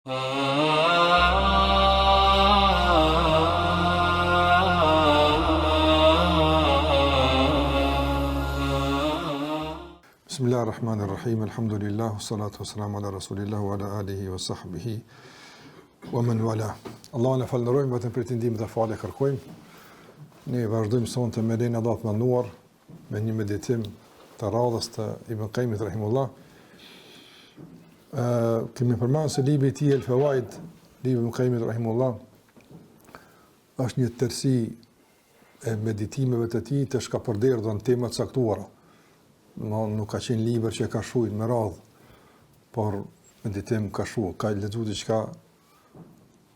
Bismillahirrahmanirrahim. Alhamdulillah, salatu wassalamu ala rasulillah wa ala alihi wa sahbihi wa man wala. Allahun e falënderojmë, vetëm për të ndihmën dhe falë kërkojmë. Ne vazhdojmë sonte me lenin Allah të mënduar me një meditim të radhës të Ibn Qayyimit rahimullah. Kemi përmendur se libri i tij El Fawaid, libri Ibn Qayyimit rahimullah, është një tërësi e meditimeve të tij të shkapërderdhur në tema të caktuara. Nuk ka qenë libër që ka shujt me radhë, por meditim ka shu, ka lexuar diçka,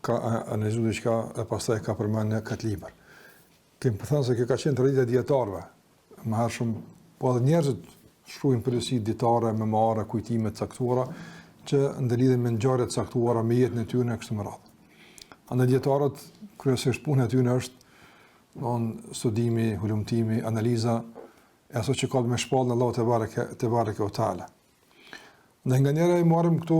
ka analizuar diçka e pastaj ka përmendur në këtë libër. Kemi thënë se kjo ka qenë tradita e dietarëve. Më hershëm, po edhe njerëzit shkruajnë përgjithësi dietare, memare, kujtime të caktuara që ndërlidhen me ngjarje të caktuara me jetën e tyre kështu me radhë. Andaj dietarët kryesisht puna e tyre është studimi, hulumtimi, analiza e aso që ka me shpallë në Allahu te bareke o taala. Ne nganjëherë i marrim këto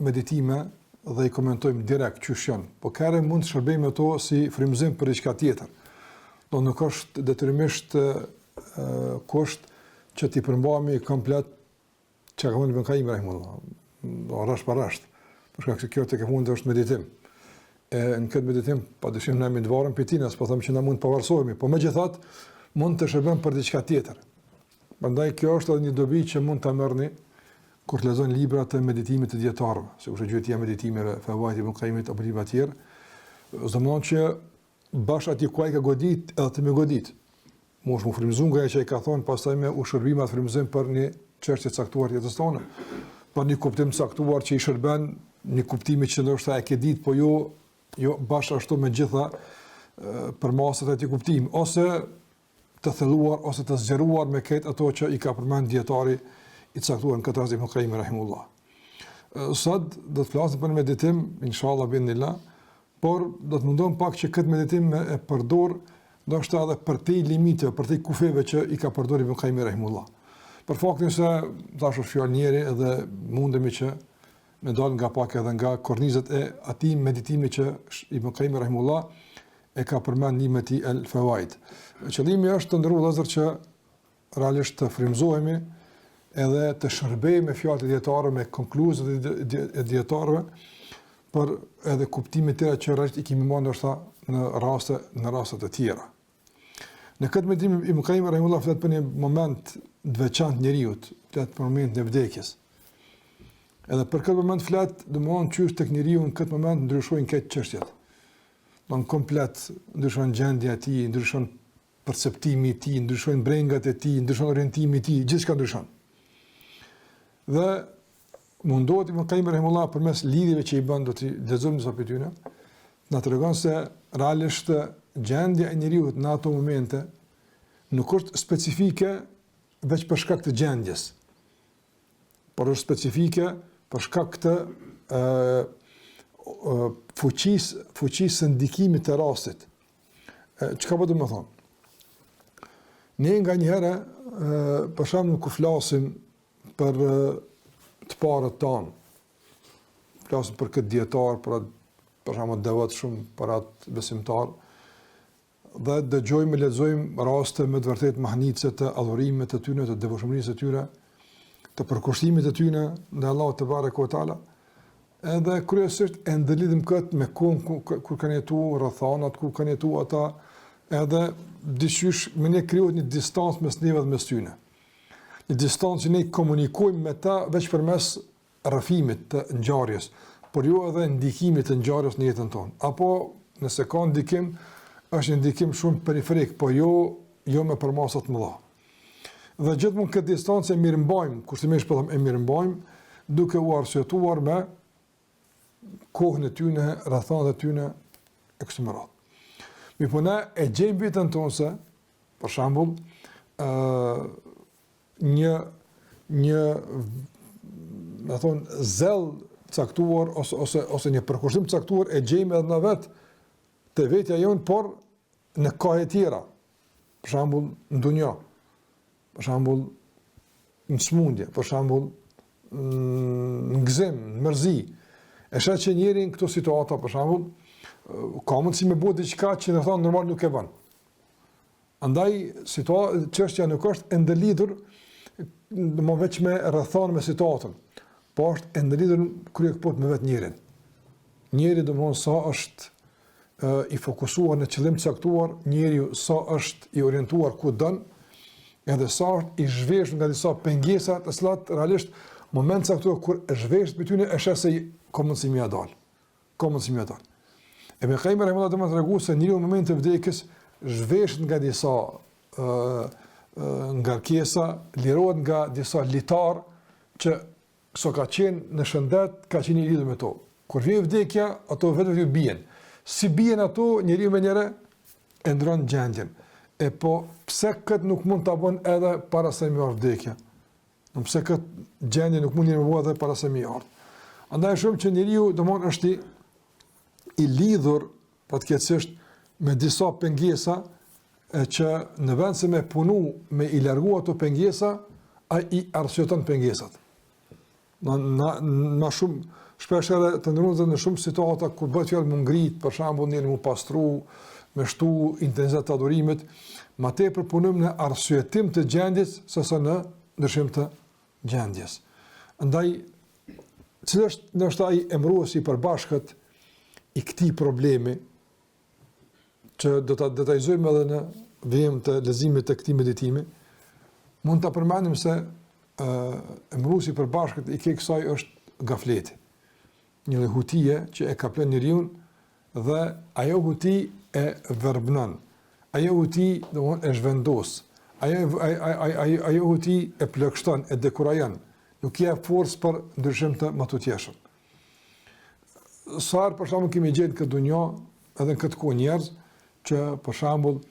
meditime dhe i komentojmë direkt çush janë, po kërë mund të shërbejmë ato si frymëzim për diçka tjetër. Do nuk është detyrimisht kusht që t'i përmbahemi komplet çka ka thënë Ibn Qayyim rahimahullah. Do rrash për rasht. Për shkak se kjo tek fundi është meditim. Në këtë meditim padyshim na mund të varrim pitinas, po them që na mund të pavarësohemi, po megjithatë mund të shërbejmë për diçka tjetër. Prandaj kjo është edhe një dobi që mund ta merrni kur të lexoni libra të meditimit të dietarëve, sikur gjëtia meditimeve Fawaid Ibn Qayyimit apo libra të tjerë, zamon që bash aty ku ai ka godit edhe të më godit. Mos më frymëzon nga ajo që ai ka thonë, pastaj me u shërbimat frymëzim për një çështje të caktuar të jetës tonë. Për një kuptim të caktuar që i shërben një kuptimi që ndoshta e ke ditë, po jo bash ashtu me gjitha përmasat e atij kuptimi, ose të thelluar ose të zgjeruar me këtë ato që i ka përmend dietari i caktuar në këtë rast Ibn Qayyim rahimullah. Sot do të flasim për meditim, inshallah binillah, por do të mundohem pak që këtë meditim e përdor ndoshta edhe për te limite, për te kufeve që i ka përdorur Ibn Qayyim rahimullah. Për faktin se tash është fjalë njëri edhe mundemi që me dal nga pak edhe nga kornizat e atij meditimi që Ibn Qayyim rahimullah e ka përmend në librin El Fawaid. Qëllimi është të ndërrua vëllezër që realisht të frymëzohemi edhe të shërbejmë me fjalët e dietarëve, me konkluzat e dietarëve për edhe kuptimet tjera që realisht i kemi marrë ndoshta në raste të tjera. Në këtë meditim Ibn Qayyim rahimullah flet për një moment të veçantë njerëzit, flet për momentin e vdekjes. Edhe për këtë moment flet, domthonë çysh tek njeriu në këtë moment ndryshojnë këtë çështjet. Don komplet ndryshon gjendja e tij, ndryshon perceptimi i tij, ndryshojnë brengat e tij, ndryshon orientimi i tij, gjithçka ndryshon. Dhe mundohet Ibn Qayyim rahimullah përmes lidhjeve që i bën, do të lexojmë disa prej tyre, na tregon se realisht gjendja e njeriu në ato momente nuk është specifike veç për shkak të gjendjes, por është specifike për shkak të fuqisë ndikimit të rastit. Çka po do të them? Ne nganjëherë për shembull kur flasim për të parët tanë, flasim për këtë dietar, për shembull devotshëm, për atë besimtar, dhe dëgjojmë, lexojmë raste me të vërtetë mahnice të adhurimit të tyre, të devotshmërisë të tyre, të përkushtimit të tyre ndaj Allahut te bareke ve teala. Edhe kryesisht e ndërlidhim këtë me kohën kur kanë jetuar, rrethanat kur kanë jetuar ata, edhe dyshysh me ne krijohet një distancë mes neve dhe mes tyre. Një distancë që ne komunikojmë me ta veç përmes rrëfimit të ngjarjes, por jo edhe ndikimit të ngjarjes në jetën tonë. Apo nëse ka ndikim, është një ndikim shumë periferik, po jo me përmasa të mëdha. Dhe gjithmonë këtë distancë e mirëmbajmë, kushtimisht po them e mirëmbajmë, duke u arsyetuar me kohën e tyne, rrethanat e tyne e kështu me radhë. Mi po ne e gjejmë vetën tonë se, për shembull, një me thonë zell caktuar ose një përkushtim caktuar e gjejmë edhe në vetë të vetja jonë, por në kohë tjera, për shembull në dunja, për shembull në smundje, për shembull në gëzim, në mërzi, E sheh që njëri në këto situata, për shembull, ka mundësi me bëu diçka që në thonë normal nuk e bën. Andaj çështja nuk është e ndëlidhur më veç me rrethon me situatën, po është e ndëlidhur kryekëput me vetë njërin. Njëri domthon sa është i fokusuar në qëllim të caktuar, njeriu sa është i orientuar ku don, edhe sa është i zhveshur nga disa pengesa të cilat realisht moment caktuar kur e zhvesht me tyne e sheh se ka mundësi më dal. Ka mundësi më dal. E me Khaim rahimullah do të tregu se njeriu në moment të vdekjes zhvesht nga disa ngarkesa, lirohet nga disa litar që so ka qenë në shëndet, ka qenë i lidhur me to. Kur vjen vdekja, ato vetëm ju bien. Si bien ato, njeriu me njëre e ndron gjendjen. E po, pse këtë nuk mund të bën edhe para se më ardh vdekja? Pse këtë gjendje nuk mund të bëhet edhe para se më ardh? Andaj shumë që njeriu domon është i lidhur patjetërisht me disa pengesa që në vend se me punu me i largu ato pengesa, ai i arsyeton pengesat. Na shumë shpesh edhe të ndërruar në shumë situata kur bëhet fjalë më ngrit, për shembull njëri më pastru, me shtu intensitet të adhurimit, ma tepër punojmë në arsyetim të gjendjes sesa në ndryshim të gjendjes. Andaj, cili është ndoshta ai emëruesi i përbashkët i këtij problemi që do ta detajzojmë edhe në vijim të leximit të këtij meditimi, mund ta përmendim se emëruesi i përbashkët i kësaj është gafleti. Një hutie që e kaplen njeriu dhe ajo huti e verbnon. Ajo huti domthonë e zhvendos. Ajo huti e plagështon, e dekurajon. Nuk jep forcë për ndryshim të matutjeshëm. Sa për shembull kemi gjetur këtë dunjë edhe në këtë kohë njerëz që për shembull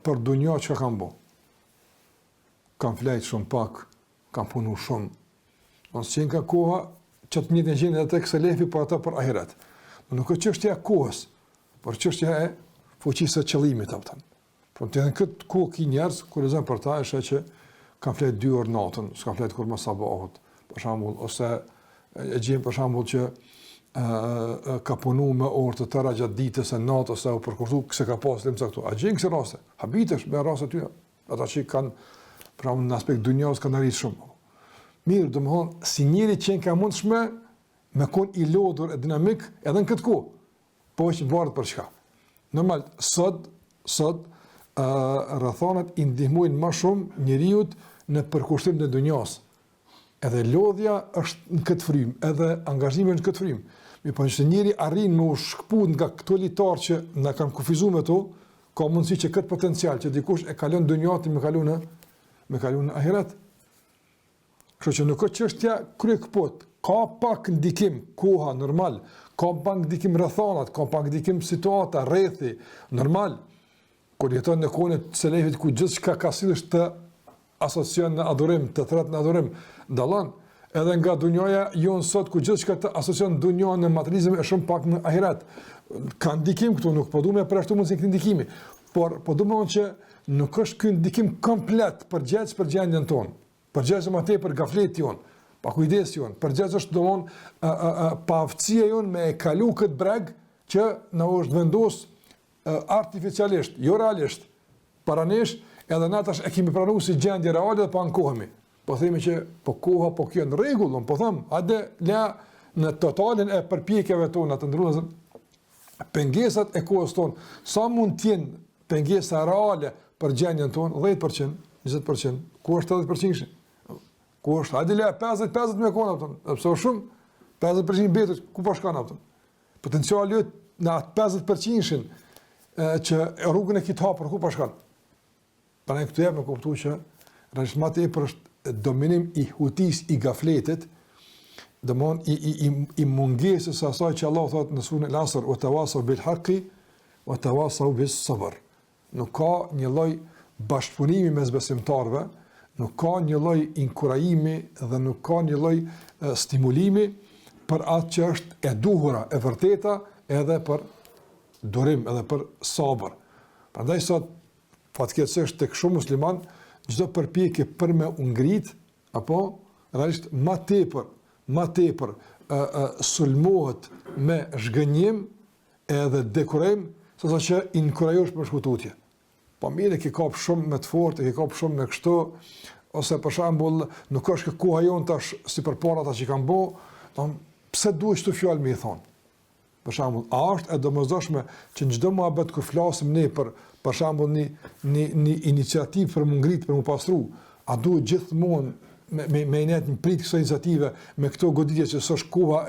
për dunjë çka kanë bë. Kanë flejt shumë pak, kanë punu shumë. Ose që nga koha që të njëjtën gjendje edhe tek selefi për ata për ahiret. Nuk është çështja e kohës, por çështja e fuqisë së qëllimit apo. Por të në këtë kohë ki njerëz kur lexojnë për ta është që kanë flet 2 orë natën, s'kan flet kur mos sabahut, për shembull, ose e gjejmë për shembull që ka punu me orë të tëra gjatë ditës e natës ose u përkurtu se ka pas lëmë këtu. A gjejnë këto raste? Habitesh me raste ty. Ata që kanë për shembull në aspekt dunjos kanë arrit shumë. Mirë, domthonë si njëri që ka mundshme me kon i lodhur e dinamik edhe në këtë kohë. Po që varet për çka. Normal sot rrethonat i ndihmojnë më shumë njeriu në përkushtim të dunjos. Edhe lodhja është në këtë frym, edhe angazhimi në këtë frym. Mi po nëse njëri arrin me u shkput nga këto litar që na kanë kufizuar me to, ka mundësi që këtë potencial që dikush e kalon dunjatin me kalon në ahiret. Kështu që nuk është çështja kryekëput. Ka pak ndikim koha normal, ka pak ndikim rrethonat, ka pak ndikim situata rrethi normal. Kur jeton në kohën e selefit ku gjithçka ka sillesh të asocion në adhurim, të thret në adhurim, dallon. Edhe nga dunjoja jon sot ku gjithçka të asocion dunjon në materializëm është shumë pak në ahiret. Ka ndikim këtu, nuk po duam të përshtu mundsi këtë ndikimi, por po duam që nuk është ky ndikim komplet përgjithës për gjendjen tonë. Përgjithës më tepër gafleti jon, pa kujdesi jon, përgjithës është domon pa aftësia jon me e kalu këtë breg që na është vendos artificialisht, jo realisht, para nesh, edhe na tash e kemi pranuar si gjendje reale dhe pa ankohemi. Po themi që po koha po kjo në rregull, po them, hajde la në totalin e përpjekjeve tona të ndryshme pengesat e kohës tonë, sa mund të jenë pengesa reale për gjendjen tonë, 10%, 20%, ku është 80%? Ku është? Hajde la 50 me kona tonë, pse shumë 50% betur, ku po shkon ato? Potenciali në atë 50% që rrugën e kitë hapur, ku po shkon? Pra ne këtu jam e kuptuar që rreth më tepër është dominim i hutis i gafletit, domon i mungesës së asaj që Allah thotë në surën Al-Asr, "Wa tawasaw bil haqqi wa tawasaw bis sabr." Nuk ka një lloj bashkëpunimi mes besimtarëve, nuk ka një lloj inkurajimi dhe nuk ka një lloj stimulimi për atë që është e duhura, e vërteta, edhe për durim, edhe për sabër. Prandaj sot fatkeqësisht tek shumë musliman çdo përpjekje për me u ngrit apo realisht më tepër sulmohet me zhgënjim edhe dekorim, sasa që inkurajosh për shkututje. Po mirë, ke kap shumë me të fortë, ke kap shumë me kështu, ose për shembull nuk është koha jon tash si përpara ata që kanë bë, pse duhet çto fjalë më i thon? Për shembull, a është e domosdoshme që në çdo muhabet kur flasim ne për shembull një iniciativë për më ngrit, për më pastru, a duhet gjithmonë me net një prit kësaj iniciative me këto goditje që s'është koha,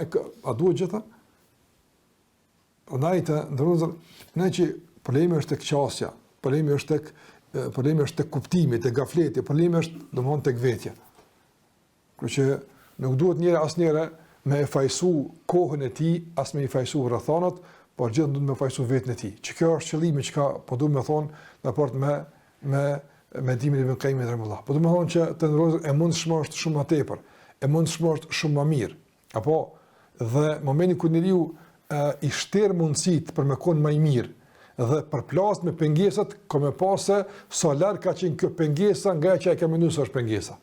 a duhet gjitha? Ndaj të ndërruzër, ne që problemi është tek qasja, problemi është tek kuptimi, tek gafleti, problemi është domthon tek vetja. Kështu që nuk duhet asnjëherë me e fajsu kohën e tij, as me i fajsu rrethanat, por gjithë duhet me fajsu vetën e tij. Që kjo është qëllimi që po duhet me thonë në raport me dimin e Ibn Qayyimit rahimahullah. Po do të thonë që të ndërrozë e mundshme është shumë më tepër, e mundshme është shumë më mirë. Apo dhe momenti kur njeriu i shter mundësitë për me qenë më i mirë dhe përplas me pengesat, ka më pasë sa larg ka qenë kjo pengesa nga që ai ka menduar se është pengesa.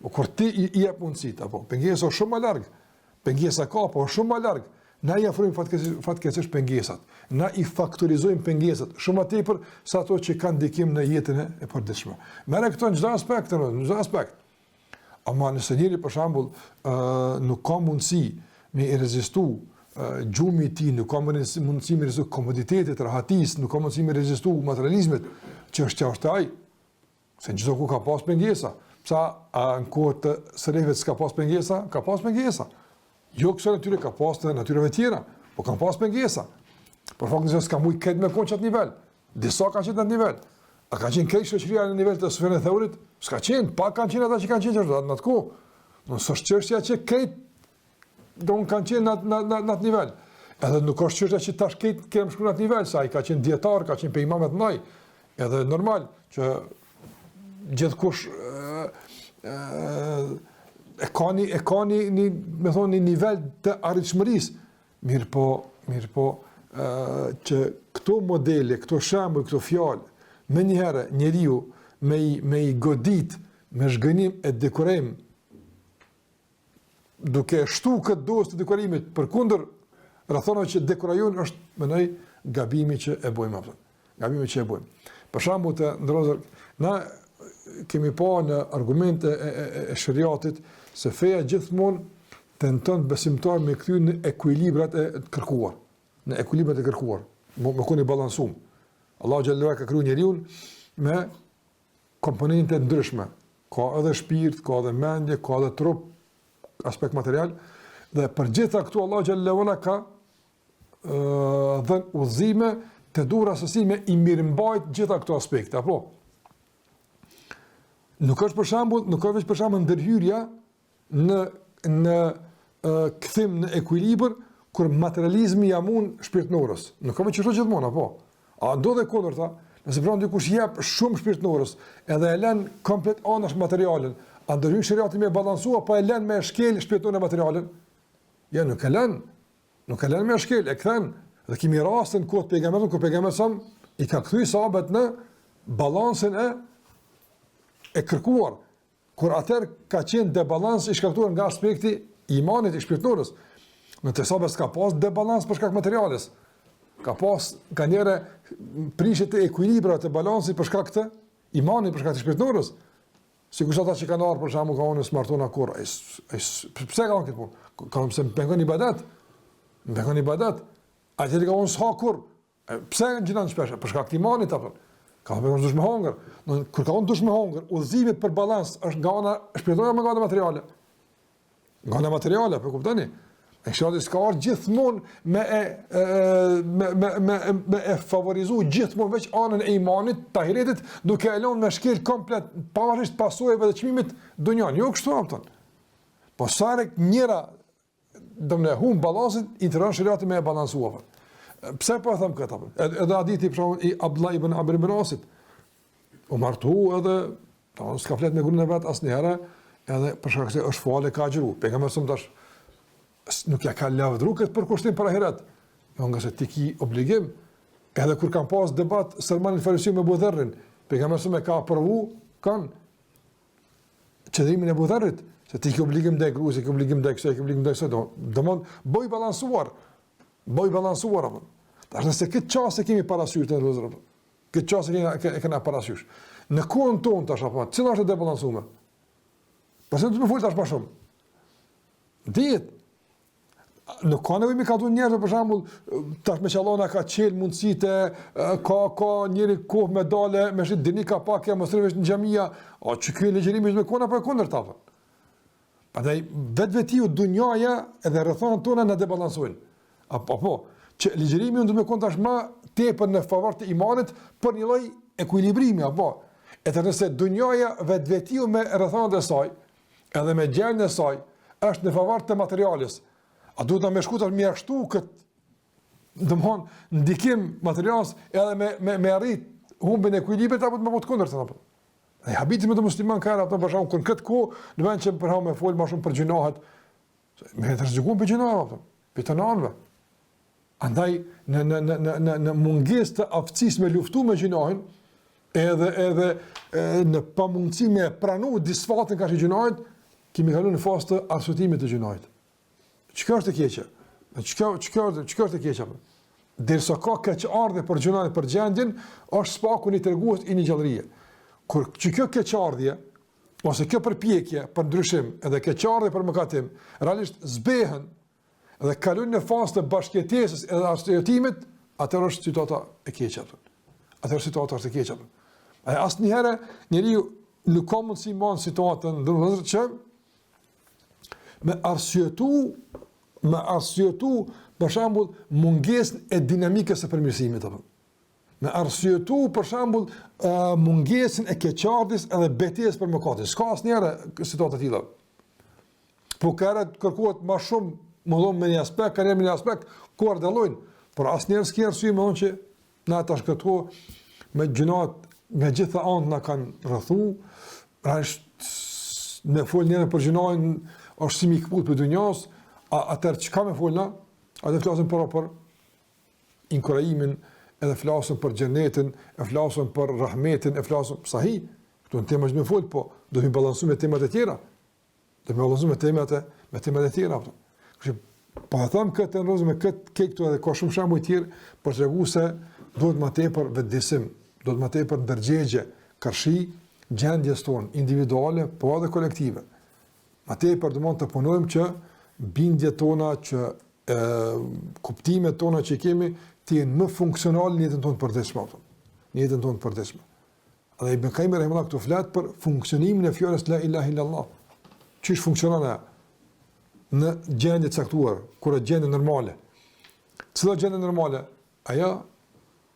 O kur ti i jep mundësitë, apo pengesa është shumë më larg. Pengesa ka, po shumë më larg. Na i afrojmë fatkeqësisht pengesat. Na i faktorizojmë pengesat shumë më tepër se ato që kanë ndikim në jetën e përditshme. Merre këto në çdo aspekt, Ama nëse njëri për shembull nuk ka mundësi me i rezistu gjumi i tij, nuk ka mundësi me rezistu komoditetit, rahatisë, nuk ka mundësi me rezistu materializmit, që është ai. Se çdo ku ka pas pengesa. Sa në kohë të selefëve s'ka pas pengesa, ka pas pengesa. Jo kësaj natyre ka pas të natyrave tjera, po kanë pas pengesa. Por fakti se s'ka mujt këtë me konë qatë nivel. Disa kanë qenë në atë nivel. A ka qenë këtë shoqëria në nivel të Sufjanit Thaurit? S'ka qenë, pak kanë qenë ata që kanë qenë në atë kohë. Nësë është çështja që këtë do kanë qenë në atë nivel. Edhe nuk është çështja që tash këtë kemë shku në atë nivel, sa i ka qenë dietar, ka qenë pe imamet ndaj. Edhe normal që gjithkush e ka një nivel të arritshmërisë. Mirë po që këto modele, këto shembuj, këto fjalë, me njëherë njeriu me i godit, me zhgënim e dekorim, duke shtu këtë dosë të dekorimit përkundër rrethonave që dekorojnë, është mendoj gabimi që e bëjmë. Për shembull të ndrozur, na kemi pa në argumente e shariatit se feja gjithmonë tenton besimtar me kthy në ekuilibrat e kërkuar. Me koni balansum. Allahu xhallahu ka kriju njeriu me komponente ndryshme. Ka edhe shpirt, ka edhe mendje, ka edhe trup, aspekt material, dhe për gjitha këtu Allahu xhallahu ka dhënë udhëzime të duhura sasi me i mirëmbajt gjitha këto aspekte, apo? Nuk është veç për shembull ndërhyrja në kthim në ekuilibër kur materializmi jamun shpirtnorës. Nuk ka veç çdo gjithmonë, apo? A ndodhe kundërta, nëse pranë dikush jep shumë shpirtnorës, edhe e lën komplet anash materialin, a ndërhyn shariati me balansua, po e lën me shkel shpirtnorën e materialin? Ja, nuk e lën me shkel, e kthen. Dhe kemi rastin ku pejgamberi, ku pejgamberi sa i ka kthy sahabët në balancën e kërkuar, kur atër ka qenë debalans i shkaktuar nga aspekti imanit i shpirtnorës. Në të sabës ka pas debalans për shkak materiales. Ka pas ka njëre prishet e ekuilibra të balansit për shkak të imanit, për shkak të shpirtnorës. Sigurisht ata që kanë ardhur për shkakun ka unë smartona kur. Pse ka këtë punë? Ka mëse më pengon ibadat. A që ka unë s'ha kur. Pse gjinan shpesh? Për shkak të imanit apo? Ka më dush me hongër. Kur ka unë dush me hongër, udhëzimi për balans është nga ana shpirtërore apo nga ana materiale? Nga ana materiale, po kuptoni? E shati s'ka ardhur gjithmonë me e favorizu gjithmonë veç anën e imanit, tahiretit, duke e lënë me shkel komplet pavarësisht pasojave dhe çmimit dunjan. Jo kështu apo? Po sarek njëra domne humb balansin, i tëron shariati me e balansuar. Pse po e them këtë apo? Edhe hadithi për shembull i Abdullah ibn Amr ibn Asit. U martu edhe, s'ka flet me gruën e vet asnjëherë, edhe për shkak se është fjalë ka xhiru. Pejgamberi sa tash nuk ja ka lavdëruar këtë për kushtim për ahiret. Jo nga se ti ki obligim, edhe kur kanë pas debat Salman al-Farisi me Abu Dharrin, pejgamberi sa ka aprovu kanë qëndrimin e Abu Dharrit, Se ti ke obligim ndaj gruas, ke obligim ndaj kësaj, ke obligim ndaj kësaj. Domthon bëj balancuar. Bëj balancuar apo. Tash nëse këtë çast e kemi parasysh të rrezë. Këtë çast e kena parasysh. Në kohën tonë tash apo, cila është e debalancuar? Pse do të më fol tash më shumë? Dihet. Nuk ka nevojë me ka dhënë njerëz për shembull, tash me qallona ka çel mundësitë, ka njëri kohë me dale, me shit dini ka pak ja mos rrevesh në xhamia, o çka legjërimi me kona për kundër ta. Prandaj vetvetiu dunjaja edhe rrethonat tona na debalancojnë. Apo që legjërimi mund të më kon tash më tepër në favor të imanit për një lloj ekuilibrimi apo. Edhe nëse dunjaja vetvetiu me rrethonat e saj, edhe me gjendjen e saj, është në favor të materialis. A duhet ta më shkutar mjashtu këtë domthon ndikim materials edhe me arrit humbin e ekuilibrit apo të më votë kundërta apo. Ai habiti me të musliman ka ato për shkak këtë kohë, në vend që për me fol më shumë për gjinohet, me të rrezikun për gjinohet apo. Për të nënve. Andaj në mungesë të aftësisë me luftu me gjinohin, edhe në pamundësi me pranu disfatin ka që gjinohet, kemi kaluar në fazë të arsyetimit të gjinohet. Çka është e keqe? Çka është e keqe? Derisa ka keqardhje për gjunat për gjendjen, është spaku i tregues i një gjallërie. Kur kjo keqardhje ose kjo përpjekje për ndryshim, edhe keqardhje për mëkatim, realisht zbehen dhe kalojnë në fazë të bashkëtesës edhe arsyetimit, atëherë është situata e keqe. Atëherë situata është e keqe. Asnjëherë njeriu nuk ka mundësi të marrë situatën ndonjëherë që me arsyetu për shembull mungesën e dinamikës së përmirësimit apo. Me arsyetu për shembull mungesën e keqardhjes edhe betejës për mëkatin. S'ka asnjëherë situata të tilla. Po kërkohet më shumë, më dhon me një aspekt, kanë me një aspekt ku ardallojnë, por asnjëherë s'ka arsye më thonë që na tash këtu me gjunat me gjitha anë na kanë rrethu, është me fol njëra për gjunojnë është si mikput për dunjas, atër që ka me folna, atë flasën për inkurajimin, edhe flasën për gjennetin, e flasën për rahmetin, e flasën sahi, këtu në tema që me folë, po do të balansu me temat e tjera, do të balansu me temat e tjera. Kështë, pa të thamë këtë në rëzë me këtë këtu edhe ka shumë shamu i tjerë, për të regu se do të ma tepër vetëdisim, do të ma tepër ndërgjegje, kërshi, gjendjes tonë, individuale, po edhe kolektive. Ma tepër do mund të punojmë që bindje tona, që kuptimet tona që kemi, të jenë më funksional në jetën tonë të përditshme. Në jetën tonë të përditshme. Dhe Ibn Qayyim rahimahullah këtu flet për funksionimin e fjalës la ilaha illallah. Çish funksionon ajo? Në gjendje të caktuar, kur është gjendje normale. Cila gjendje normale? Ajo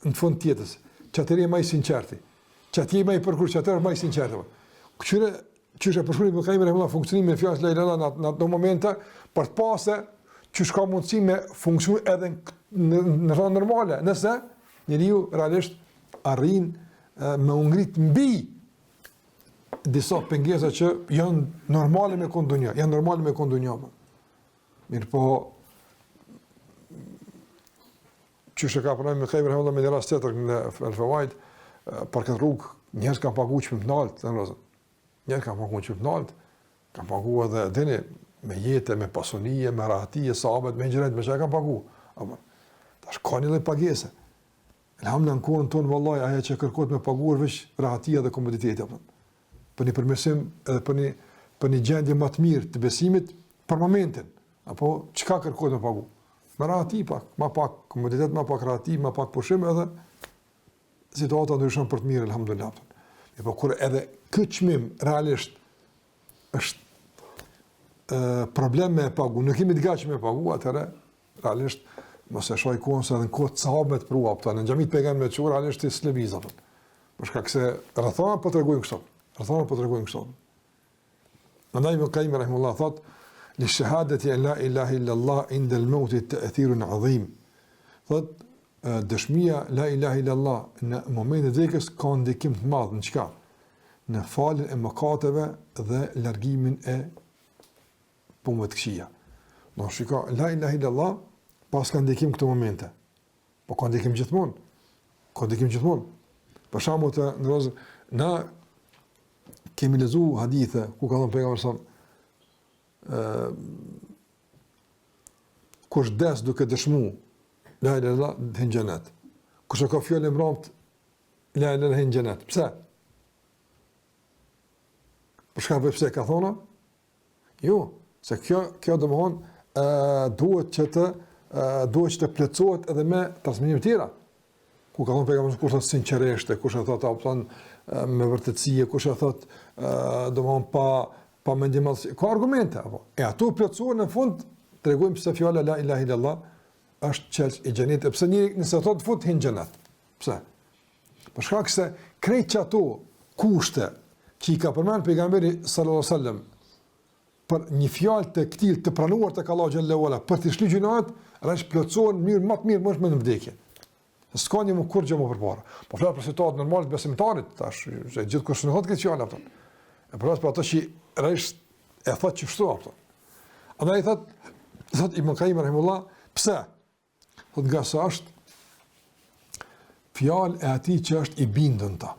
në fund të jetës, çatëri më i sinqerti. Çatëri më i përkur, çatëri më i sinqertë. Këtyre çish e përshkruaj Ibn Qayyim rahimahullah funksionimin e fjalës la ilaha illallah në ato momente për të pasë që ka mundësi me funksion edhe në rrënë normale, nëse njeriu realisht arrin me ungrit mbi disa pengesa që janë normale me kondunja, janë normale me kondunja. Mirë po, që shë ka përnojnë me Qayyim rahimahullah me një rast tjetër në Al-Fawaid, për këtë rrugë, njerës kanë pagu që më të naltë, njerës kanë pagu që më të naltë, kanë pagu edhe dini, me jetë, me pasunije, me rahatije, sahabët, me njëret, me që e kam pagu. Tash ka një lloj pagese. Elhamdulillah në kohën tonë, vallaj, aja që kërkot me paguar veç rahatija dhe komoditeti. Për një përmirësim edhe për një gjendje më të mirë të besimit për momentin. Apo çka kërkot me pagu? Me rahati pak, ma pak komoditet, ma pak rahati, ma pak pushim edhe situata ndryshon për të mirë, elhamdulillah. Po kur edhe këtë çmim realisht është problem me pagu, nuk kemi të gatshëm me pagu, atëherë realisht mos e shoj kohën se edhe në kohë të sahabëve të prua, në xhamit pejgamberit të çuar realisht është lëviz apo. Për shkak se rrethona po tregojnë kështu. Rrethona po tregojnë kështu. Andaj Ibn Qayyim rahimahullah thot: "Li shahadati an la ilaha illa Allah inda al-maut ta'thirun 'azim." Thot dëshmia la ilaha illa Allah në momentin e vdekjes ka ndikim të madh në çka? Në faljen e mëkateve dhe largimin e punëve të këqija. Do shiko, la ilaha illallah pas ka ndikim këto momente. Po ka ndikim gjithmonë. Ka ndikim gjithmonë. Për shembull në rozë, na kemi lexuar hadithe ku ka thënë pejgamberi kush des duke dëshmu la ilaha illallah hin xhenet. Kush ka fjalë mbrëmt la ilaha illallah hin xhenet. Pse? Për shkak pse ka thonë? Jo, se kjo domthon duhet që të plotësohet edhe me transmetime të tjera. Ku ka thonë pejgamberi kush thot sinqerisht, kush e thot thon me vërtetësi, kush e thot domthon pa mendim, ka argumente apo. E ato plotësohen në fund tregojmë se fjala la ilaha illallah është çelës i xhenetit, pse njëri nëse thot fut hin xhenet. Pse? Për shkak se krejt ato kushte që i ka përmend pejgamberi sallallahu alajhi wasallam për një fjalë të këtij të pranuar tek Allahu xhallahu ala për të shlygjur gjunat, rresh plotësohen mirë më të mirë më në vdekje. S'ka një më kur gjë më përpara. Po flas për situatë normale të besimtarit, tash se gjithkusht nuk thotë këtë fjalë ato. E për ato që rresh e thotë që shto ato. Andaj thot Ibn Qayyim rahimullah, pse? Thot nga sa është fjalë e atij që është i bindën ta.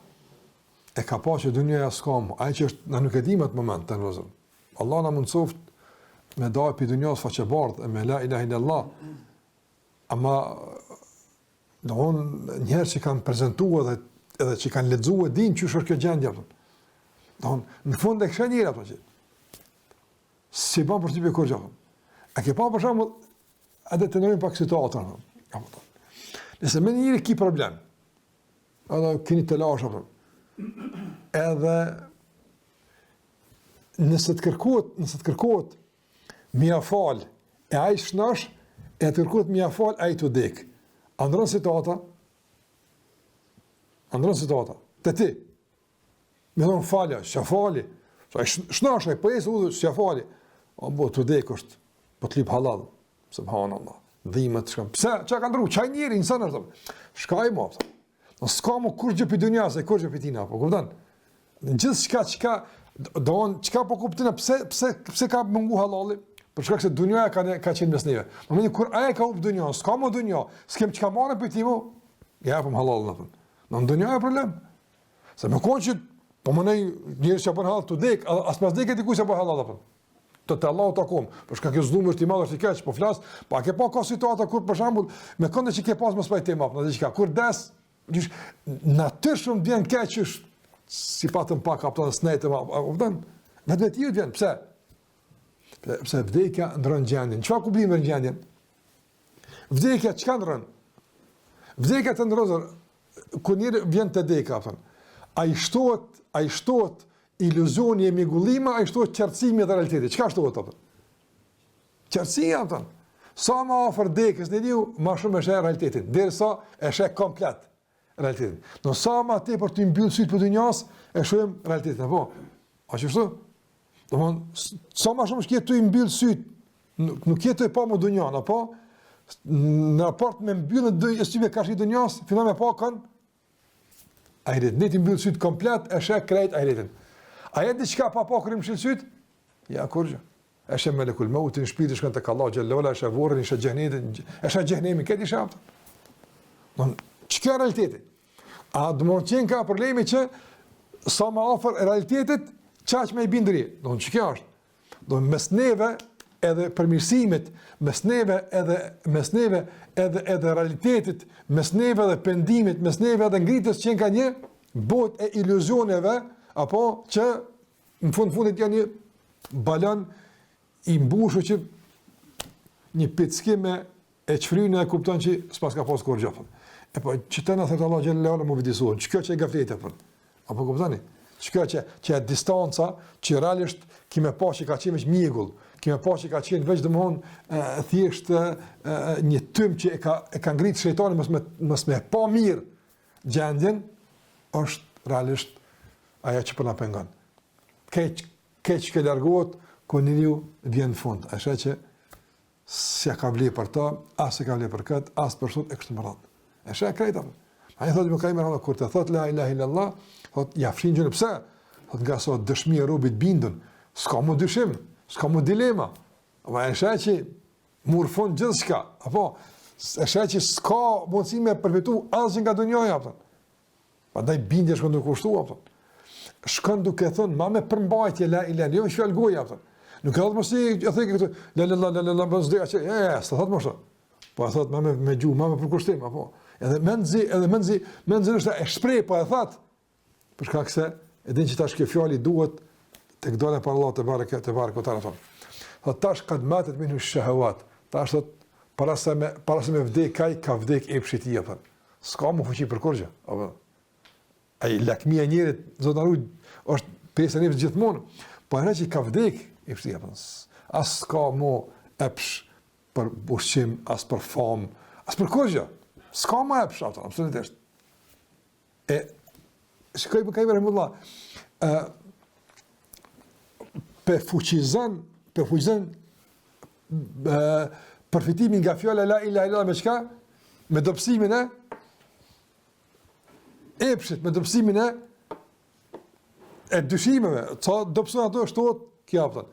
E ka pa që dunjaja s'ka më, ai që është na nuk e di më atë moment të nozëm. Allah na mundsoft me dal pi dunjas faqebardh me la ilaha illallah. Ama doon njerëz që kanë prezantuar edhe që kanë lexuar din çu është kjo gjendje apo. Doon në fund e kisha njëra apo që. Si bën për të bërë kurrë. A ke pa për shembull a do të ndonjë pak situata apo. Nëse më njëri ki problem. Edhe keni të lash apo. Edhe nëse të kërkohet mia fal e ai shnosh e të kërkohet mia fal ai të dek. Andron situata të ti me thonë falja, shafali shnosh e pëjes u dhe shafali o bo të dek është po të lip halal subhanallah dhimet shkam pse, që ka ndru, qaj njeri nësën është shkaj mo në s'ka mu kur gjë për dunja se kur gjë për tina po kuptan në gjithë qka po kuptina pse ka mungu halali për shkak se dunjaja ka qenë mes neve. Në kur aja ka up dunja, s'ka më dunja, s'kem çka marrë për ti mu, ja japëm halalën atë. Në dunja e problem. Se më konë që po më nej njerëz që bën halal të dek, as pas dek e dikush që bën halal atë. Të Allahu takom, për shkak që zlumi është i madh është i keq, po flas, pa ke pa ka situata kur për shembull me këndë që ke pas mos pajtim apo diçka, kur des, natyrshëm vjen keq si patëm pak apo snetë apo vetë ti vjen, pse? Pse vdekja ndron gjendjen. Çfarë kuptimi në gjendjen? Vdekja çka ndron? Vdekja të ndrozur kur njëri vjen te deka thon. Ai shtohet iluzioni e migullima, ai shtohet qartësimi i realitetit. Çka shtohet atë? Qartësia thon. Sa më afër dekës ne diu, më shumë është realitetin, derisa e sheh komplet realitetin. Do sa më tepër ti mbyll syt për dunjas, e shohim realitetin, apo? A çështo? Domthon, sa më shumë që tu i mbyll syt, nuk jetë pa më dunjan, apo në raport me mbyllën e syve kashi dunjas, fillon me pa kanë ajret, ne ti mbyll syt komplet, e sheh krejt ajretin. A jetë diçka pa kur i mbyll syt? Ja kurrë. E sheh melekul maut në shpirtin shkon tek Allah xhallahu ala, e sheh vorrin, e sheh xhenetin, e sheh xhenemin, këtë sheh. Don, çka realiteti? A do të thonë ka problemi që sa më afër realitetit çaq më i bindri. Don çka është? Don mes neve edhe përmirësimit, mes neve edhe realitetit, mes neve edhe pendimit, mes neve edhe ngritjes që ka një botë e iluzioneve, apo që në fundit janë një balon i mbushur që një pickime e çfrynë e kupton që s'pas ka pas kur gjafën. E po çita na thot Allah xhallahu ala më vdisohen. Çka që gaflete apo? Apo kuptoni? Çka që distanca që realisht kimë pa që ka qenë mjegull, kimë pa që ka qenë veç domthon thjesht një tym që e ka ngrit shejtani mos me pa mirë gjendjen është realisht ajo që po na pengon. Keq që largohet ku njeriu vjen në fund. Është që s'ja ka vlerë për ta, as e ka vlerë për këtë, as për sot e kështu me radhë. Është e krejta. Ai thotë më kaimë rrugë kur të thotë la ilaha illallah, thotë ja fshin gjën pse? Thotë nga sa dëshmi e robit bindën, s'ka më dyshim, s'ka më dilema. Apo është që murfon gjithçka, apo është që s'ka mundësi me përfitu asgjë nga dunjoja apo. Prandaj bindje shkon duke kushtuar apo. Shkon duke thënë ma me përmbajtje la ilaha, jo me fjalë goja apo. Nuk ka thot mos e thëj këtu, la mos dhe atë, s'ta thot mos. Po e thot me gjuhë, me përkushtim apo. Edhe mendzi është e shpreh po e thot. Për shkak se e din që tash kjo fjalë duhet tek dole për Allah te barekutaala thon. Thot tash kad matet minhu shahawat. Tash thot para se me vdek ka vdek epshi ti apo. S'ka më fuqi për kurrë. Apo ai lakmia e njerit zot na ruaj është pjesë e gjithmonë. Po ana që ka vdek epshi apo. As s'ka më epsh për ushqim, as për famë, as për kurrë. S'ka më epsh ato, absolutisht. E shikoj për kaj vërëmullah, përfuqizën përfitimin nga fjala la ilaha illallah me çka? Me dobësimin e epshit, me dobësimin e dyshimeve. Ca dobëson ato shtohet kjo apëton.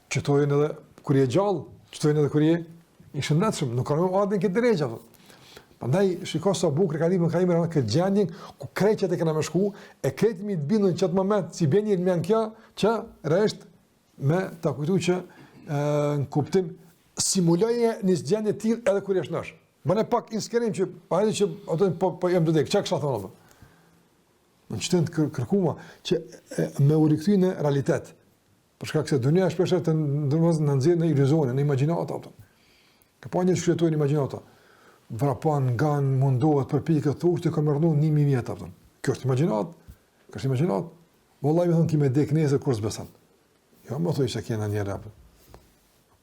Qëtojnë edhe kur je gjallë, qëtojnë edhe kur je i shëndetshëm, nuk ka më ardhin këtë drejtë ato. Prandaj shiko sa bukur ka lidhur me kamerën këtë gjendjen ku kreqet e kanë më shku, e kretimi të bindën në çat moment si bën një me kjo që rresht me ta kujtu që në kuptim simuloje një gjendje të tillë edhe kur je shnosh. Bënë pak inskerim që pa edhe që ato po jam të dek, çka kisha thonë. Në çtend kërkuama që me u rikthy në realitet. Për shkak se dunia shpesh të nxjerr në iluzione, në imagjinata ato. Ka pa një shfrytëtojnë imagjinata. Vrapan nga mundohet për pikë thoshte ka mërnu 1000 vjet apo. Kjo është imagjinat. Vallahi më thon ti me dek nesër kur s'beson. Jo më thoj se kena një rap.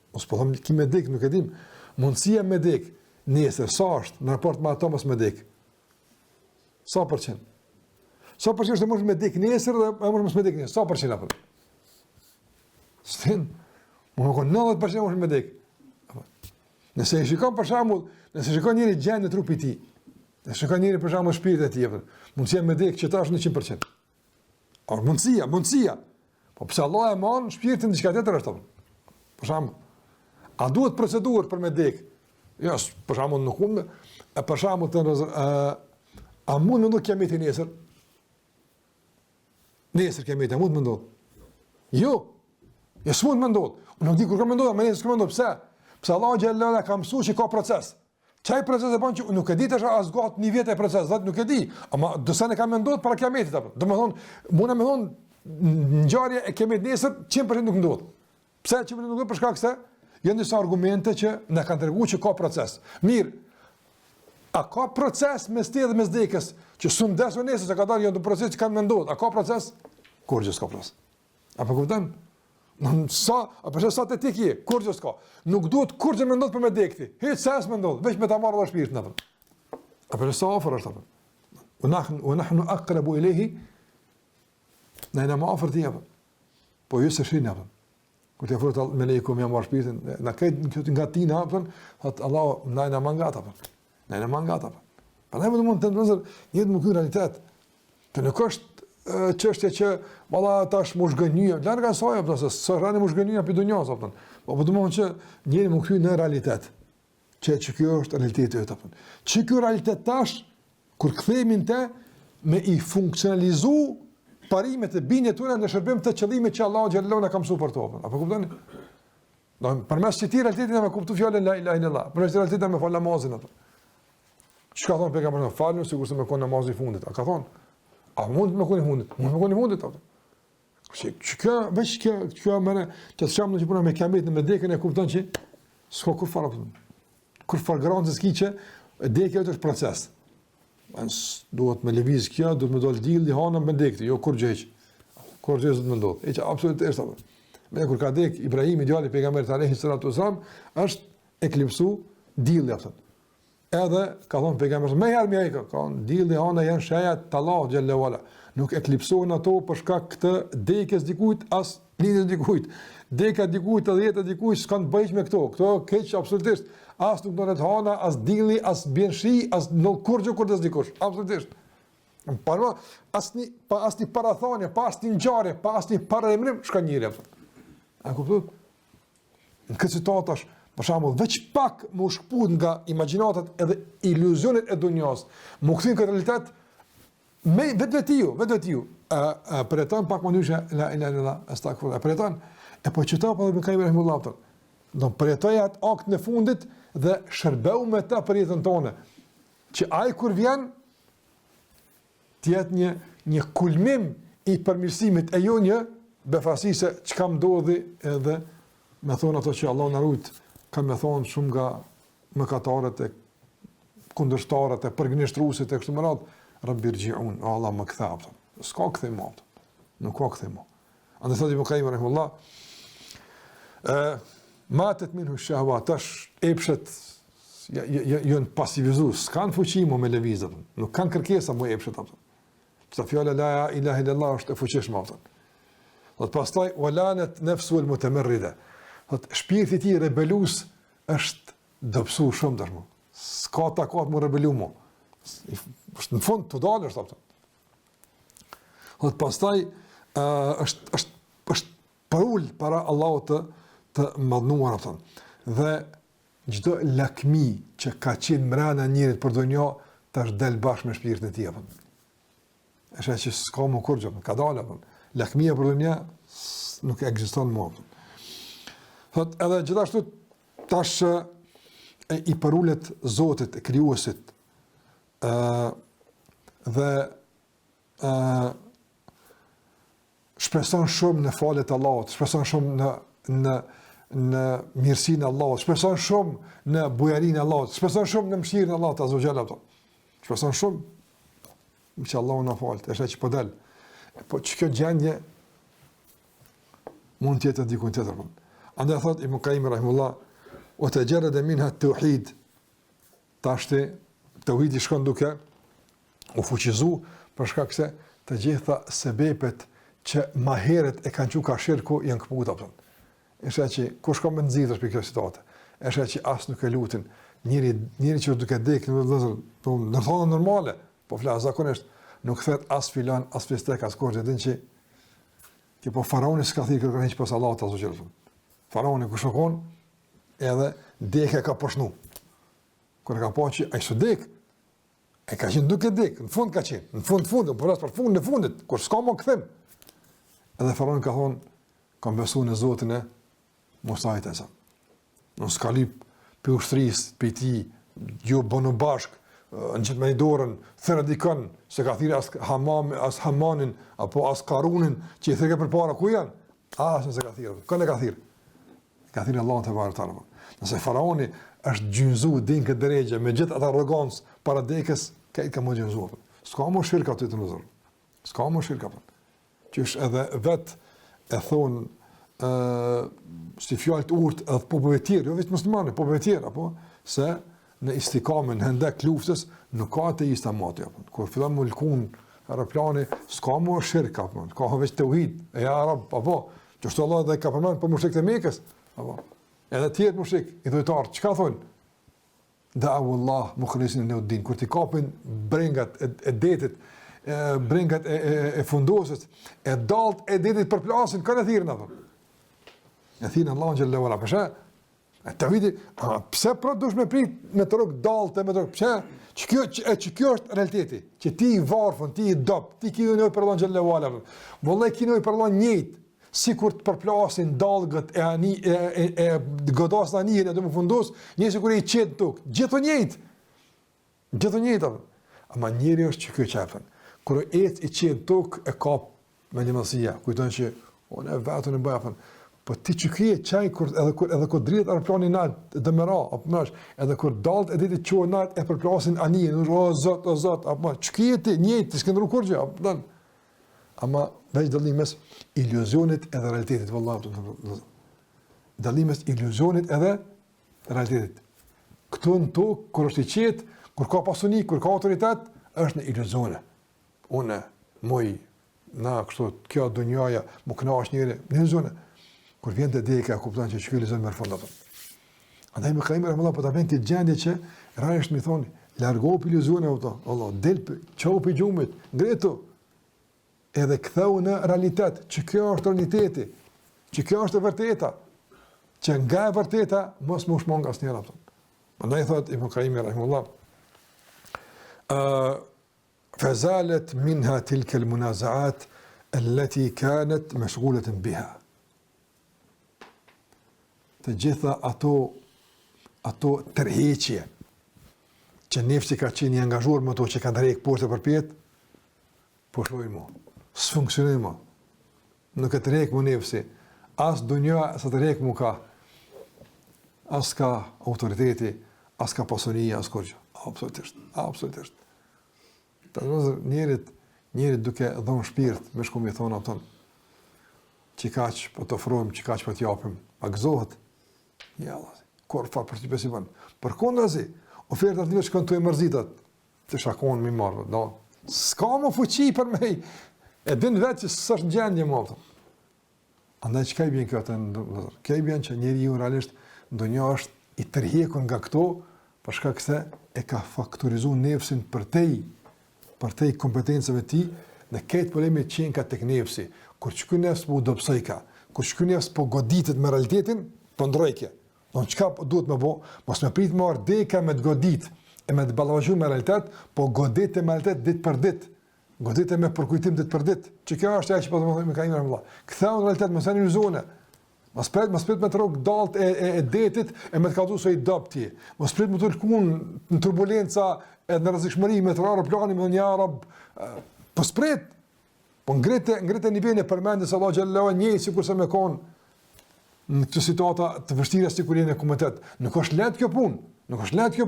Mos po them ti me dek nuk e dim. Mundësia me dek nesër sa është në raport me ato mos me dek. Sa përqind? Sa përqind është mos me dek nesër dhe mos me dek nesër? Sa përqind apo? Stin. Mo kon 90% mos me dek. Nëse e shikon për shembull, nëse shikon njëri gjendjen e trupit të tij, nëse shikon njëri për shembull shpirtin e tij, mundësia me dek që tash 100%. Or mundësia. Po pse Allah e mban shpirtin diçka tjetër është apo? Për shembull, a duhet procedurë për me dek? Jo, për shembull nuk mund, për shembull a mund më ndodh kiameti nesër? Nesër kiameti mund më ndodh? Jo. Jo s'mund më ndodh. Unë nuk di kur ka më ndodh, më nesër s'ka më ndodh. Pse? Pse Allah xhallahu ka mësuar që ka proces. Çaj proces e bën që nuk e di tash as gat një vjet e proces, vetë nuk e di. Ama do sa ne ka menduar para kiametit apo. Domethënë, mund të më thon ngjarje e kiametit nesër 100% nuk ndodh. Pse 100% nuk ndodh? Për shkak se janë disa argumente që na kanë treguar që ka proces. Mirë. A ka proces mes te dhe mes dekës që s'u ndesu nesër se ka dalë janë do proces që kanë menduar. A ka proces? Kur gjë s'ka proces. Apo kupton? Sa të tiki, kur gjë s'ka. Nuk duhet kur gjë me ndodh për me dekti. Hiç sa s'me ndodh, veç me ta marrë dhe shpirtin apo. Apo sa ofër është apo. Wa nahnu aqrabu ilayhi. Ne jemi më afër ti apo. Po ju s'shin apo. Kur të afrohet me leku me marrë shpirtin, na këtë nga ti na apo, thot Allah na jemi mangat apo. Na jemi mangat apo. Prandaj mund të ndonjë jetë më ky realitet. Të nuk është çështja që valla tash më zgënjë, larg asaj apo se s'rani më zgënjë apo dunjos apo. Po do të thonë që njëri më kthy në realitet. Që kjo është realiteti yt apo. Që ky realitet tash kur kthehemi te me i funksionalizu parimet e bindjes tona në shërbim të qëllimit që Allah xhallahu na ka mësuar për to. Apo kuptoni? Do përmes çti realitetit na kuptu fjalën la ilaha illallah. Për realitetin me fal namazin apo. Çka thon pejgamberi falnu sigurisht me kon namazin e fundit. A ka thon? A mund të më koni fundit? Mund të më koni fundit apo? Kjo mëre që të shamë në që puna me kiamet në me dekën e kupton që s'ka kur farë apo. Kur farë garancë s'ki që dekë është proces. Duhet me lëviz kjo, duhet me dollë dilë, hana me dekëti, jo kur gjëjq. Kur gjëjq dhëtë me ndodhë. E që absolutisht apo. Me kur ka dekë, Ibrahim, ideali pejgamberit alayhi salatu wasalam, është eklipsu dilë apo. Edhe ka thonë pejgamberi më herë më ai ka thonë dilli hana janë sheja të Allah xhallahu ala. Nuk eklipsohen ato për shkak të dekës dikujt as lidhjes dikujt. Deka dikujt edhe jeta dikujt s'kan të bëjë me këto. Këto keq absolutisht. As nuk dolet hana, as dilli, as bjen shi, as nuk kurrë kur des dikush. Absolutisht. Para asnjë parathanie, pas asnjë ngjarje, pas asnjë paralajmërim s'ka njëri apo. A kuptoj? Në këtë situatë për shembull, veç pak më u shkput nga imagjinatat edhe iluzionet e dunjos, më kthin këtë realitet me vetë vetiu. Preton pak më ndryshe la ilaha illallah, astaghfirullah. Preton E po qëta pa dhe Ibn Qayyim rahimahullah, do përjetoja atë akt në fundit dhe shërbeu me ta për jetën tonë, që ai kur vjen tjetë një kulmim i përmirësimit e jo një befasi se çka ndodhi edhe me thonë ato që Allah në rujt, ka me thonë shumë nga mëkatarët e kundërshtarët e përgënishtruesit e kështu me radhë, Rabbi rji'un, o Allah më ktha, s'ka kthim më, nuk ka kthim më. Andaj thotë Ibn Qayyim rahimahullah, matet minhu shahwa, tash epshet janë pasivizuar, s'kan fuqi më me lëvizje, nuk kanë kërkesa më epshet ato. Këta fjala la ilaha illallah është e fuqishme ato. Do të pastaj walanat nafsu almutamarrida. Do shpirti i tij rebelus është dobësuar shumë dashmo. S'ka takat më rebelu më. Është në fund të dalësh ato. Do të pastaj është parul para Allahut të madhnuar ato. Dhe çdo lakmi që ka qenë mbrana njerit për donjë tash del bashkë me shpirtin e tij apo. Është që s'ka më kurrë, ka dalë apo. Lakmia për donjë nuk ekziston më. Thot edhe gjithashtu tash i parulet Zotit, e krijuesit, dhe shpreson shumë në falët e Allahut, shpreson shumë në mirësinë e Allahut, shpreson shumë në bujarinë e Allahut, shpreson shumë në mëshirën e Allahut azza wa jalla. Shpreson shumë që Allahu na fal, është që po dal. Po çka gjendje mund të jetë diku tjetër. Andaj thot Ibn Qayyim rahimullah, wa tajarrada minha at-tauhid. Tashti tauhidi shkon duke u fuqizu për shkak se të gjitha sebepet që më herët e kanë qenë ka shirku janë kaputa apo. Është që kush ka më nxitësh për këtë situatë. Është që as nuk e lutin. Njëri që duke dekë në vëllazër, po në thonë normale, po flas zakonisht, nuk thet as filan, as festek, as kurrë din që ti po faraoni s'ka thirrë kërkon hiç pas Allahut azza wa jalla. Faraoni kur shkon edhe dekë ka poshnu. Kur ka pa që ai s'dek, e ka qenë duke dek, në fund ka qenë, në fund, por as për fund në fundit, kur s'ka më kthim. Edhe faraoni ka thonë, kam besuar në Zotin e Musait e sa. Nuk s'ka lip për ushtrisë, për ti, jo bënu bashk, në qëtë me një dorën, thërë dikën, se ka thirë as Hamanin, apo as Karunin, që i thirë për para, ku janë? Asë nëse ka thirë, kënë e ka thirë? Ka thirë Allah të varë të arë. Nëse faraoni është gjynzu, din këtë dregje, me gjithë atë arrogancë, para dekës, ka i ka më gjynzu. S'ka më shirka të të nëzërë. S'ka më shirka. Që është edhe vetë e thonë, si fjallë të urtë edhe popëve tjerë, jo vetë muslimane, popëve tjerë, apo, se në istikamen, në hendek luftës, nuk ka të ista mati. Kur fillan më lkun aeroplani, s'ka më shirka, ka veç të uhid, e arab, apo, që shtë Allah dhe ka përmenë për mushrik të Mekës, apo, edhe tjerë mushrik, i dhujtarë, që ka thonë? Da'u Allah, mukhlisin e Nuddin, kur ti kapin brengat e detit, brengat e fundosës, e dalt e detit për plasin, kanë e thirën, apo? E thirën Allah në gjellë vëra, përshë, e të vidi, pëse pra dush me prit me të rogë dalte, me të rogë, pëse, që kjo është realiteti, që ti i varfën, ti i dopë, ti ki nëjë për Allah në gjellë vëra, vëllaj ki nëjë për Allah njëjtë, si kur të përplasin dalgët e godasën anihin e të më fundosë, një si kur e i qetë tukë, gjithë njëjtë, ama njëri është që kjo qepën, kur e i qetë tukë e kap me një mësia, kujtojnë që, unë e vetën e bëjafën, po ti që kje qaj, edhe kur dritë aeroplani natë dhe mëra, edhe kur dalët e ditit qohë natë e përplasin anihin, o zot, që kje ti, njëjtë, ti s'këndru kur gjë, ama veç dallimes iluzionit edhe realitetit, vëllam, dallimes iluzionit edhe realitetit. Këtu në tokë, kur është i qetë, kur ka pasuni, kur ka autoritet, është në iluzione. Une, moj, na, kështu, kjo dunjaja, mu këna është njëri, në iluzione. Kur vjen të deka, kuptan që kjo iluzion mërë fondatën. Andaj me Qayyim rahimahullah, po ta vjen këtë gjendje që, rajështë mi thonë, largohu për iluzione, Allah, del për, qohu për gjumit, ngretu, edhe ktheu në realitet, që kjo është realiteti, që kjo është e vërteta, që nga e vërteta, mos më shmon nga asnjëra. Andaj thot Ibn Qayyim rahimahullah, fazalet minha tilka almunazaat allati kanat mashghulatan biha. të gjitha ato tërheqje që nefsi ka qenë i angazhuar me to që ka drejt poshtë për pjetë, po shlojnë mo, s'funksionojnë mo. Nuk e të rejkë mu nefsi, as dunja sa të rejkë mu ka, as ka autoriteti, as ka pasonia, as kurgjë. Absolutisht. Të nëzër, njerit duke dhonë shpirt, me shku mi thonë apëton, që kaq për të ofrojmë, që kaq për të japim, a gëzohet? Ja, kur farë për të besivan. Për kondrazi, ofertat një që kanë të e mërzitat, të shakon mi marrë, no. S'ka më fuqi për me, e din vetë që s'është në gjendje më apëton. Andaj që ka i bjen kjo të nëzër? Ka i bjen që njeri ju realisht ndonjë është i tërhjekun nga këto, përshka këse e ka faktorizu nefsin për tej kompetencëve ti, në këtë problemi qenë ka tek nefsi. Kur që kënë nefs po u dopsoj ka, kur që kënë nefs po goditit me realitetin, po ndrojke. Në qëka duhet me bo, mos me prit më arë deka me të godit, e me të balavazhu me realitet, po godit e me realitet dit për dit. Godit e me përkujtim dit për dit. Që kjo është e që po të me ka imë rëmëlla. Këtheu në realitet, më sani në zone. Mos prit me të rogë dalt e detit, e me të kaldu së i dop ti. Mos prit me të lkun në turbulenca, edhe në rëzikshmëri, me të rarë plani, me një arab. Po sprit, po ngrite nivelin e përmendjes Allah xhallahu njëjë sikur se me kon në këtë situata të vështira si kur jeni në komitet. Nuk është lehtë kjo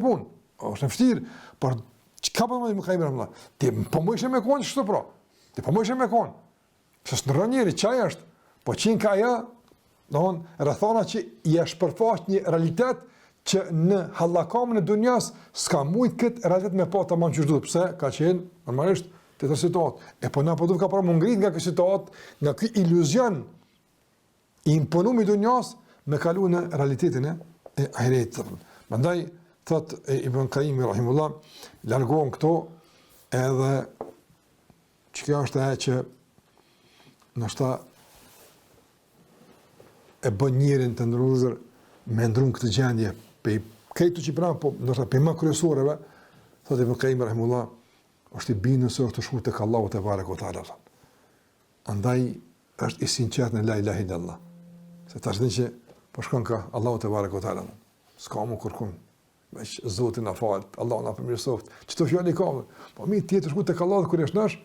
punë. Është vështirë, por çka po më ka imra? Ti po më ishe me kon ç'to pro. Ti po më ishe me kon. S'është ndronjëri çaj është, po qin ka ajo, domthon rrethona që i është përfaqë një realitet që në hallakamën e dunjas s'ka mujt këtë realitet me pa tamam çu duhet. Pse? Ka qenë normalisht të të situatë. E po na po duhet ka pra më ngrit nga kjo situatë, nga ky iluzion i imponumi dunjas me kalu në realitetin e ahiretit. Prandaj thot Ibn Qayyim rahimullah, largohen këto edhe që kjo është ajo që ndoshta e bën njërin të ndruzur me ndrum këtë gjendje pe këtu që pranë, po ndoshta pe më kryesorëve, thot Ibn Qayyim rahimullah, është i bindur se është të shkuar tek Allahu te barekuhu teala. Andaj është i sinqert në la ilaha illallah. Se tash që po shkon ka Allahu te barekuhu teala. S'ka më kërkon. Veç Zoti na fal, Allahu na përmirësoft. Çto fjali ka? Po mi ti të shku tek Allahu kur jesh nash,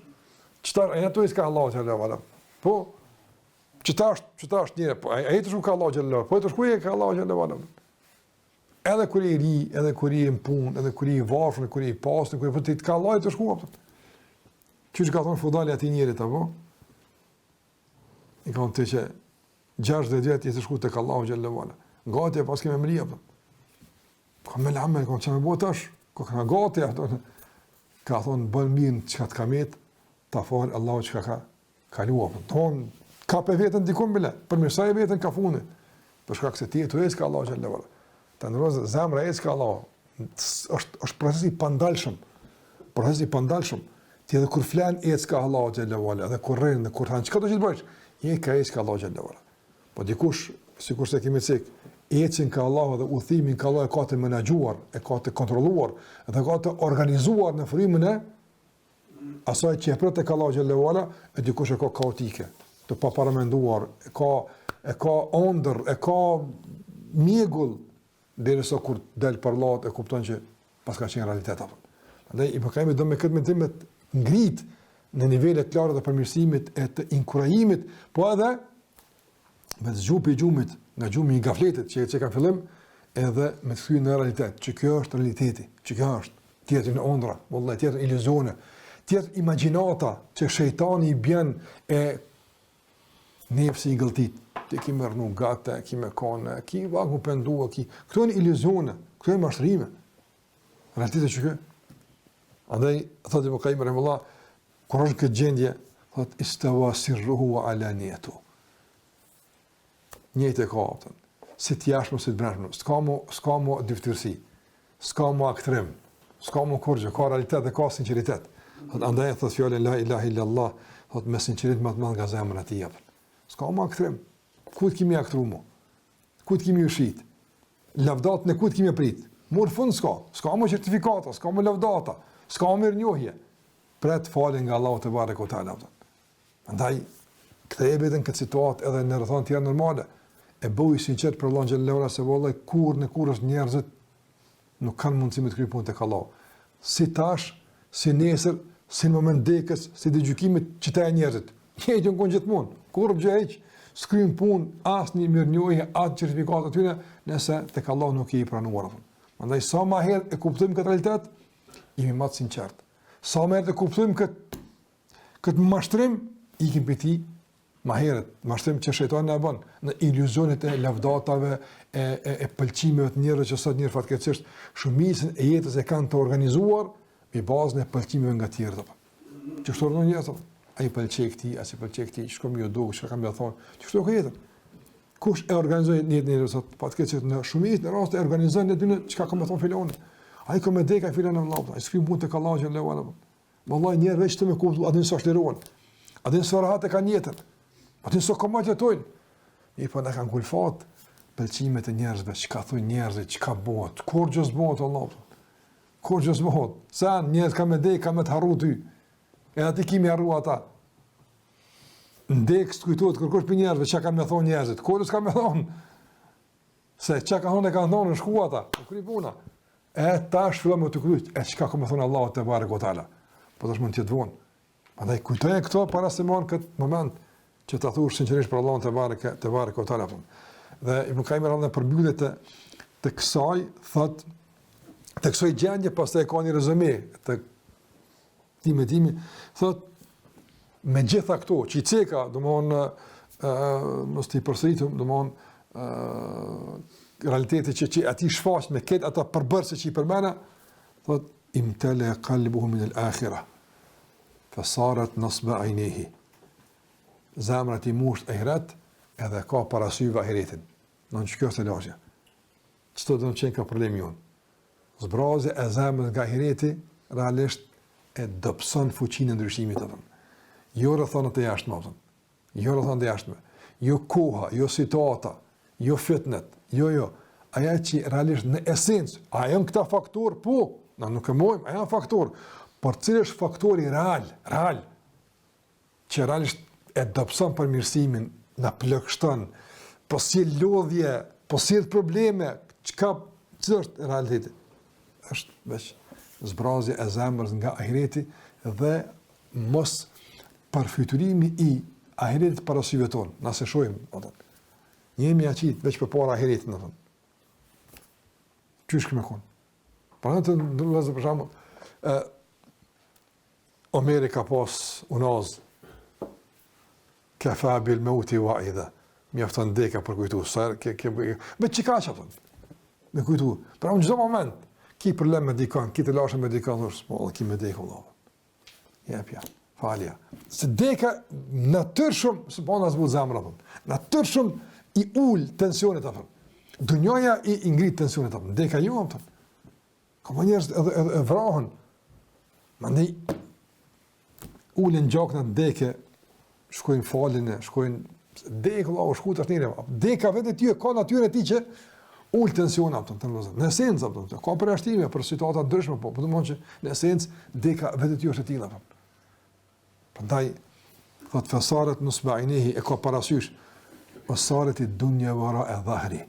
çfarë ai ato iska Allahu te barekuhu. Po çfarë njëre, po ai të shku ka Allahu xhallahu, po të shkuje ka Allahu xhallahu. Edhe kur i ri, edhe kur i në punë, edhe kur i varfër, kur i pastë, kur i të ka Allahu të shku apo. Çu ka thonë fudali aty njerit apo? I kanë të që 60 vjet të shku tek Allahu xhallahu. Gati pas kemë mri apo. Ka me lamë, ka që me bo tash, ka gati, ka thonë, bën mirë që ka të kamet, ta falë Allahu që ka kalua. Thonë, ka pe vetën dikun bile, përmirësaj vetën ka funi. Përshka këse ti e të ecë ka Allahu që levala. Të nërëzë, zemra ecë ka Allahu. është proces i pandalshëm. Ti edhe kur flen ecë ka Allahu që levala, edhe kur rrinë, kur thanë, që ka të që të bëjsh? Je ka ecë ka Allahu që levala. Po dikush, sikur se kemi cik, ecin ka Allahu dhe udhimin ka Allahu e ka të menaxhuar, e ka të kontrolluar, dhe ka të organizuar në frymën e asaj që e pret tek Allahu xhallahu ala, e dikush e ka kaotike, të paparamenduar, e ka ondër, e ka mjegull derisa kur del për Allahut e kupton që pas ka qenë realitet apo. Prandaj i bëkajmë do me këtë mendim të ngrit në nivele të larta të përmirësimit e të inkurajimit, po edhe me zgjupi gjumit, nga gjumi i gafletit që ka fillim, edhe me të kthyer në realitet, që kjo është realiteti, që kjo është tjetër në ondra, vullai tjetër iluzione, tjetër imagjinata që shejtani i bën e nefsi i gëlltit, ti ki më rnu gate, ki me kone, ki vagu pendua, këto janë iluzione, këto janë mashtrime. Realiteti që kjo. Andaj thotë Ibn Qayyim rahimahullah, kur është këtë gjendje, thotë istawa sirruhu wa alaniyatu. Njëjtë e ka apëtën, si t'jashmë, si t'brendshme, s'ka mu dyftyrsi, s'ka mu aktrim, s'ka mu kurgjë, ka realitet dhe ka sinceritet. Andaj e thot fjallin la ilaha illallah, thot me sincerit më të madh nga zemrën e tij apën. S'ka mu aktrim, ku t'kimi aktru mu, ku t'kimi ushit, lavdatën e ku t'kimi prit, mur fund s'ka mu certifikata, s'ka mu lavdata, s'ka mu mirënjohje, pret falin nga Allahu te barekuhu teala. Andaj, kthehemi në këtë situatë edhe në rrethana tjera normale. e bëj sinqert për Allahun xhallahu ala se vallai kur është njerëzit nuk kanë mundësi me të kryejnë punë tek Allahu. Si tash, si nesër, si në moment dekës, si të gjykimit që ta njerëzit. Jetën kon gjithmonë. Kur gjej skrijnë punë, asnjë mirënjohje, as certifikat aty nëse tek Allahu nuk i pranuar. Prandaj sa më herë e kuptojmë këtë realitet, jemi më të sinqert. Sa më herë e kuptojmë këtë mashtrim, ikim prej tij më herët, mashtrim që shejtani na bën në iluzionet e lavdatave, e pëlqimeve të njerëzve që sot njerëz fatkeqësisht shumicën e jetës e kanë të organizuar me bazën e pëlqimeve nga të tjerët. Që shtornë njerëz, ai pëlqej këtij, as i pëlqej këtij, shkojmë jo duk, çka kam të thonë, që kështu ka jetën. Kush e organizoi jetën e sot fatkeqësisht në shumicën e raste e organizojnë aty çka kam të thonë filoni. Ai ka me deka filan në Allah, ai skriv punë tek Allahu xhallahu ala. Wallahi njerëz veç të më kuptu, atë sa shliruan. Atë sa rahat e kanë jetën. Atë sa komo jetojnë. I po na kanë kulfat pëlqimet e njerëzve, çka thonë njerëzit, çka bëhet, kur gjë s'bëhet Allah. Kur gjë s'bëhet. Sa njerëz kanë me deka, kanë të harru ty. E aty kimi harru ata. Ndek kujtohet kërkosh për njerëzve, çka kanë më thonë njerëzit, kur s'ka më thonë. Se çka kanë thonë në shku ata, u kri puna. E tash fillon me të kryej, e çka ka më thonë Allahu te barekuhu teala. Po tash mund të jetë vonë. Prandaj kujtoje këto para se marr këtë moment që ta thuash sinqerisht për Allahun te barekuhu teala. Dhe Ibn Qayyim rëndë përmbyllet të kësaj, thot të kësaj gjendje pastaj ka një rezume të timi, thot me gjitha këto që i ceka, domthonë mos të përsëritum, domthonë realiteti që ati shfaq me këtë ata përbërëse që i përmena, thot, imtele qalbuhu min al-akhirah, fasarat nasba ajnehi. Zamrat i musht ahiret, edhe ka parasyve ahiretin. Në që kjo është e lashja. Qëto dhe në qenë ka problemi jonë. Zbraze e zamrat nga ahireti, realisht e dëpson fuqinë e ndryshimit të tëmë. Jo rëthanët e jashtme, jo rëthanët e jashtme, jo koha, jo situata, jo fitnet, jo. Aja që realisht në esencë, a janë këta faktor? Po, na nuk e mojmë, a janë faktor. Por cilë është faktori real, që realisht e dopson përmirësimin, na plëkshton, po si lodhje, po si probleme, cilë është realiteti? Është veç zbrazje e zemrës nga ahireti dhe mos përfyturimi i ahiretit parasyve tonë, nëse shojmë, njemi aqit veç për para ahiretit në thënë. Qysh këme konë? Pra në të ndërlezë për shamë, Omeri ka pas unaz, kefa bil mauti wa idha, mi aftën deka për kujtu, veç që ka që aftën, me kujtu. Pra në gjithë moment, ki problem me dikan, ki të lashe me dikan, ki me deka, jepja, falja. Se deka në tërë shumë, së po në zbut zemra, në tërë shumë i ullë tensionit, dunjoja i ngrit tensionit, deka jo, ka më njerës e vrahën, më ndej, ullën gjakë në deke, shkojnë falin, shkojnë deka, u shku të ashnire, deka vetë e ty e ka natyre ti që ullë tensionat, në esencë, ka për ashtime, për situatat ndryshme, po të mund që në esencë, deka vetë e ty është e tila. Përndaj, thot fesaret nusbe ajnehi, e ka parasysh, fesaret i dunja vara e dhahri,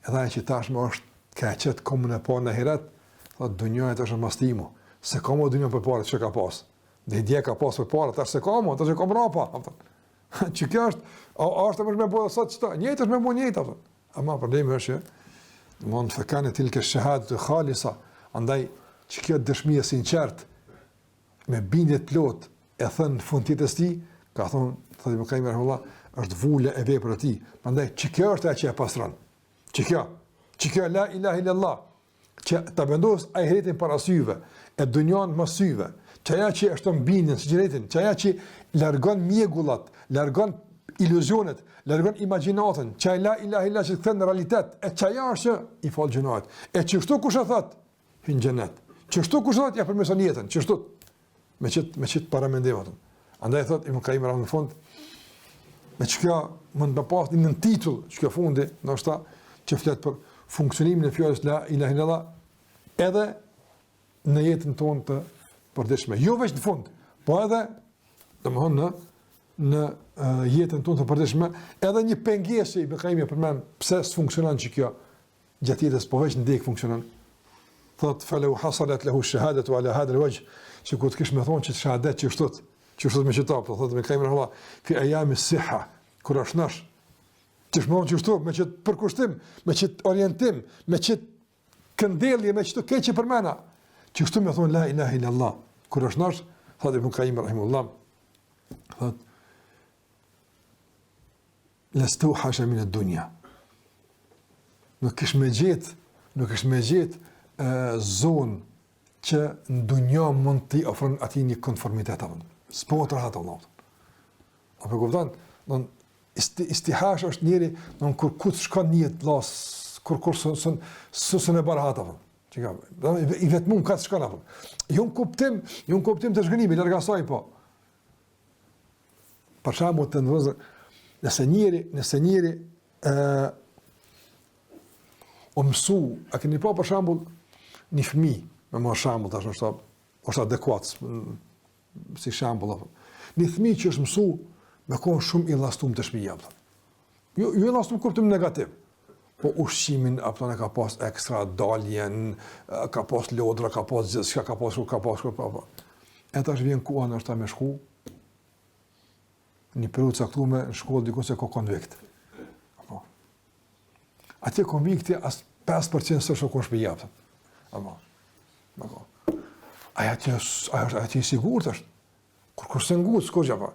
edhe e që tashme është ka qëtë komën e pa në heret, thot dunjojët është mastimu, se ka më dunjojën për parët që ka pas, dhe dje ka pas për parët, tash se ka më, tash e ka mrapa, që kjo është, është e mësh me bojë sot qëta, njëtë është me bojë njëtë, ama problemi është që, mund të kanë tilke shahadat të khalisa, andaj që kjo dëshmia sinqert, me bindje plot, e thënë funditës ti, ka thonë, thëtë Ibn Qayyim rahimahullah, është vule e vepër e ti. Prandaj, që kjo është e që e pasran. Që kjo la ilaha illallah, që të vendos ahiretin para syve, e dunjan më syve, që aja që është në bindjen, sinqeritin, që aja që largon mjegullat, largon iluzionet, largon imagjinatën, që la ilaha illallah që të thënë në realitet, e që aja është që i falë gjënohet. E që shtu kush e thëtë, hinë gjenet. Që shtu kush e thëtë, ja përmeson jetën. Që shtu me qëtë paramendim atëm. Andaj thot, Ibn Qayyim në fund, me që kjo mund të pas një në titull, që kjo fundi, nështë ta, që fletë për funksionimin e fjallës la ilaha illallah, edhe në jetën tonë të përdeshme. Jo veç në fund, po edhe, dhe më thonë, në jetën tonë të përditshme, edhe një pengesë Ibn Qayyim përmend pse s'funksionon që kjo gjatë jetës, po veç ndek funksionon. Thot falau hasalat lahu shahadatu ala hadha alwajh, që kur të kish më thonë që shahadet që shtot me qëta, po thot Ibn Qayyim rahimahullah, fi ayam as-sihha, kur është nash, që shmon që shtot me qët përkushtim, me qët orientim, me qët këndellje, me qëto keq që përmena, që shtu me thonë la ilaha illallah, kur është nash, thot Ibn Qayyim rahimahullah, thot lestu hasha min ad-dunya. Nuk është me gjetë zonë që në dunja mund t'i ofron ati një konformitet apo. S'po të rahat Allah. Apo kupton? Istihash është njëri kur ku të shkon një të las, kur sën e barahat apo. I vetëm ka të shkon apo. Jo në kuptim të zhgënimi, larg asaj po. Për shembull të ndrozë, nëse njëri o mësu, a keni pa për shembull një fëmijë, me marr shembull tash është adekuat si shembull apo. Një fëmijë që është mësu me kohë shumë i llastum të shtëpia apo. Jo i llastum kuptim negativ. Po ushqimin apo ne ka pas ekstra daljen, ka pas lodra, ka pas gjithçka, ka pas apo. E tash vjen koha ndoshta me shku një periudhë caktuar në shkollë diku se ka konvikt. Apo. Atje konvikti as 5% së shokon shpijapë. Apo. Aja ti sigurt është. Kur se ngut, s'ko gjapa.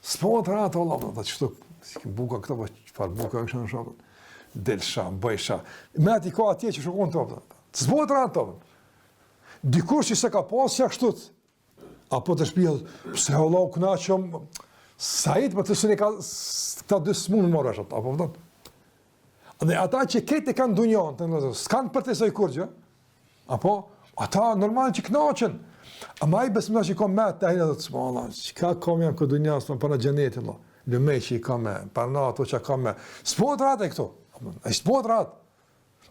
S'po të ratë, Allah, të qështu, si ke buka këta, qëfar buka është në shokon. Delsha, bëjsha. Me ati ka atje që shokon të opë. S'po të ratë, dikush që se ka pas që akështut. Apo të shpijat, pse Allah u knaqëm, sajt, për të sëni ka këta dy smunë më rëshat. Apo vëtën. Dhe ata që këtë e kanë dunjan, s'kanë për të saj kurgjë, apo, ata normal që knaqen. Ama i besimtar që i ka me të ahira dhe të sma, Allah, që ka kam janë këtë dunja, s'ma përna gjenetin, Allah, lëmej që i ka me, përna ato që ka me, s'pot ratë e këto, e s'pot ratë.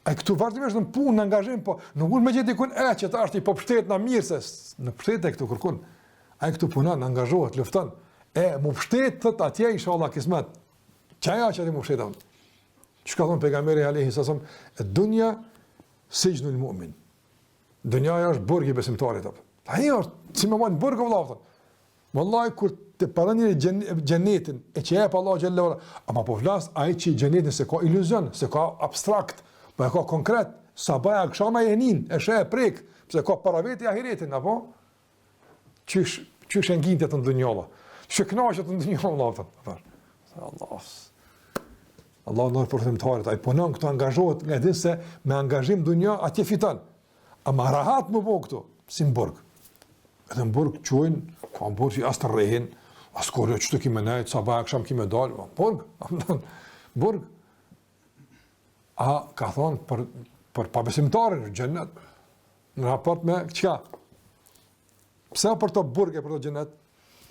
E këtu vazhdimisht në punë, në angazhim, po nuk mund me gjithë dikun që ta është i po pështet në mirë, se në pështet e këtu kërkun. A këtu punan, angazhohet, lufton. Mu pështet thët atje, inshallah, kismet. Qaja që ati mu pështet atë. Që ka thonë pejgamberi alayhi sallam, dunja sijnul mu'min. Dunja është burg i besimtarit apo. Ai është si më vonë burg vëllai. Wallahi kur të parë një xhenetin e që jep Allah xhallahu ala, ama po flas ai që xhenetin se ka iluzion, se ka abstrakt, po e ka konkret, sa baja akşama e nin, e sheh prek, pse ka para vetë ahiretin apo çysh e ngjinte të dunjolla. Çe kënaqet të dunjolla apo. Allah nërë përthimtarit, a i punon këto angazhohet nga din se me angazhim dunja atje fitan. Ama rahat më po këto, si në burg. Edhe në burg qojnë, ka në burg që as të rehin, as kore që të kime nejtë, sa baja kësham kime dalë, burg. A ka thonë për pabesimtarin, gjennet, në raport me qka? Pse për të burg e për të gjennet?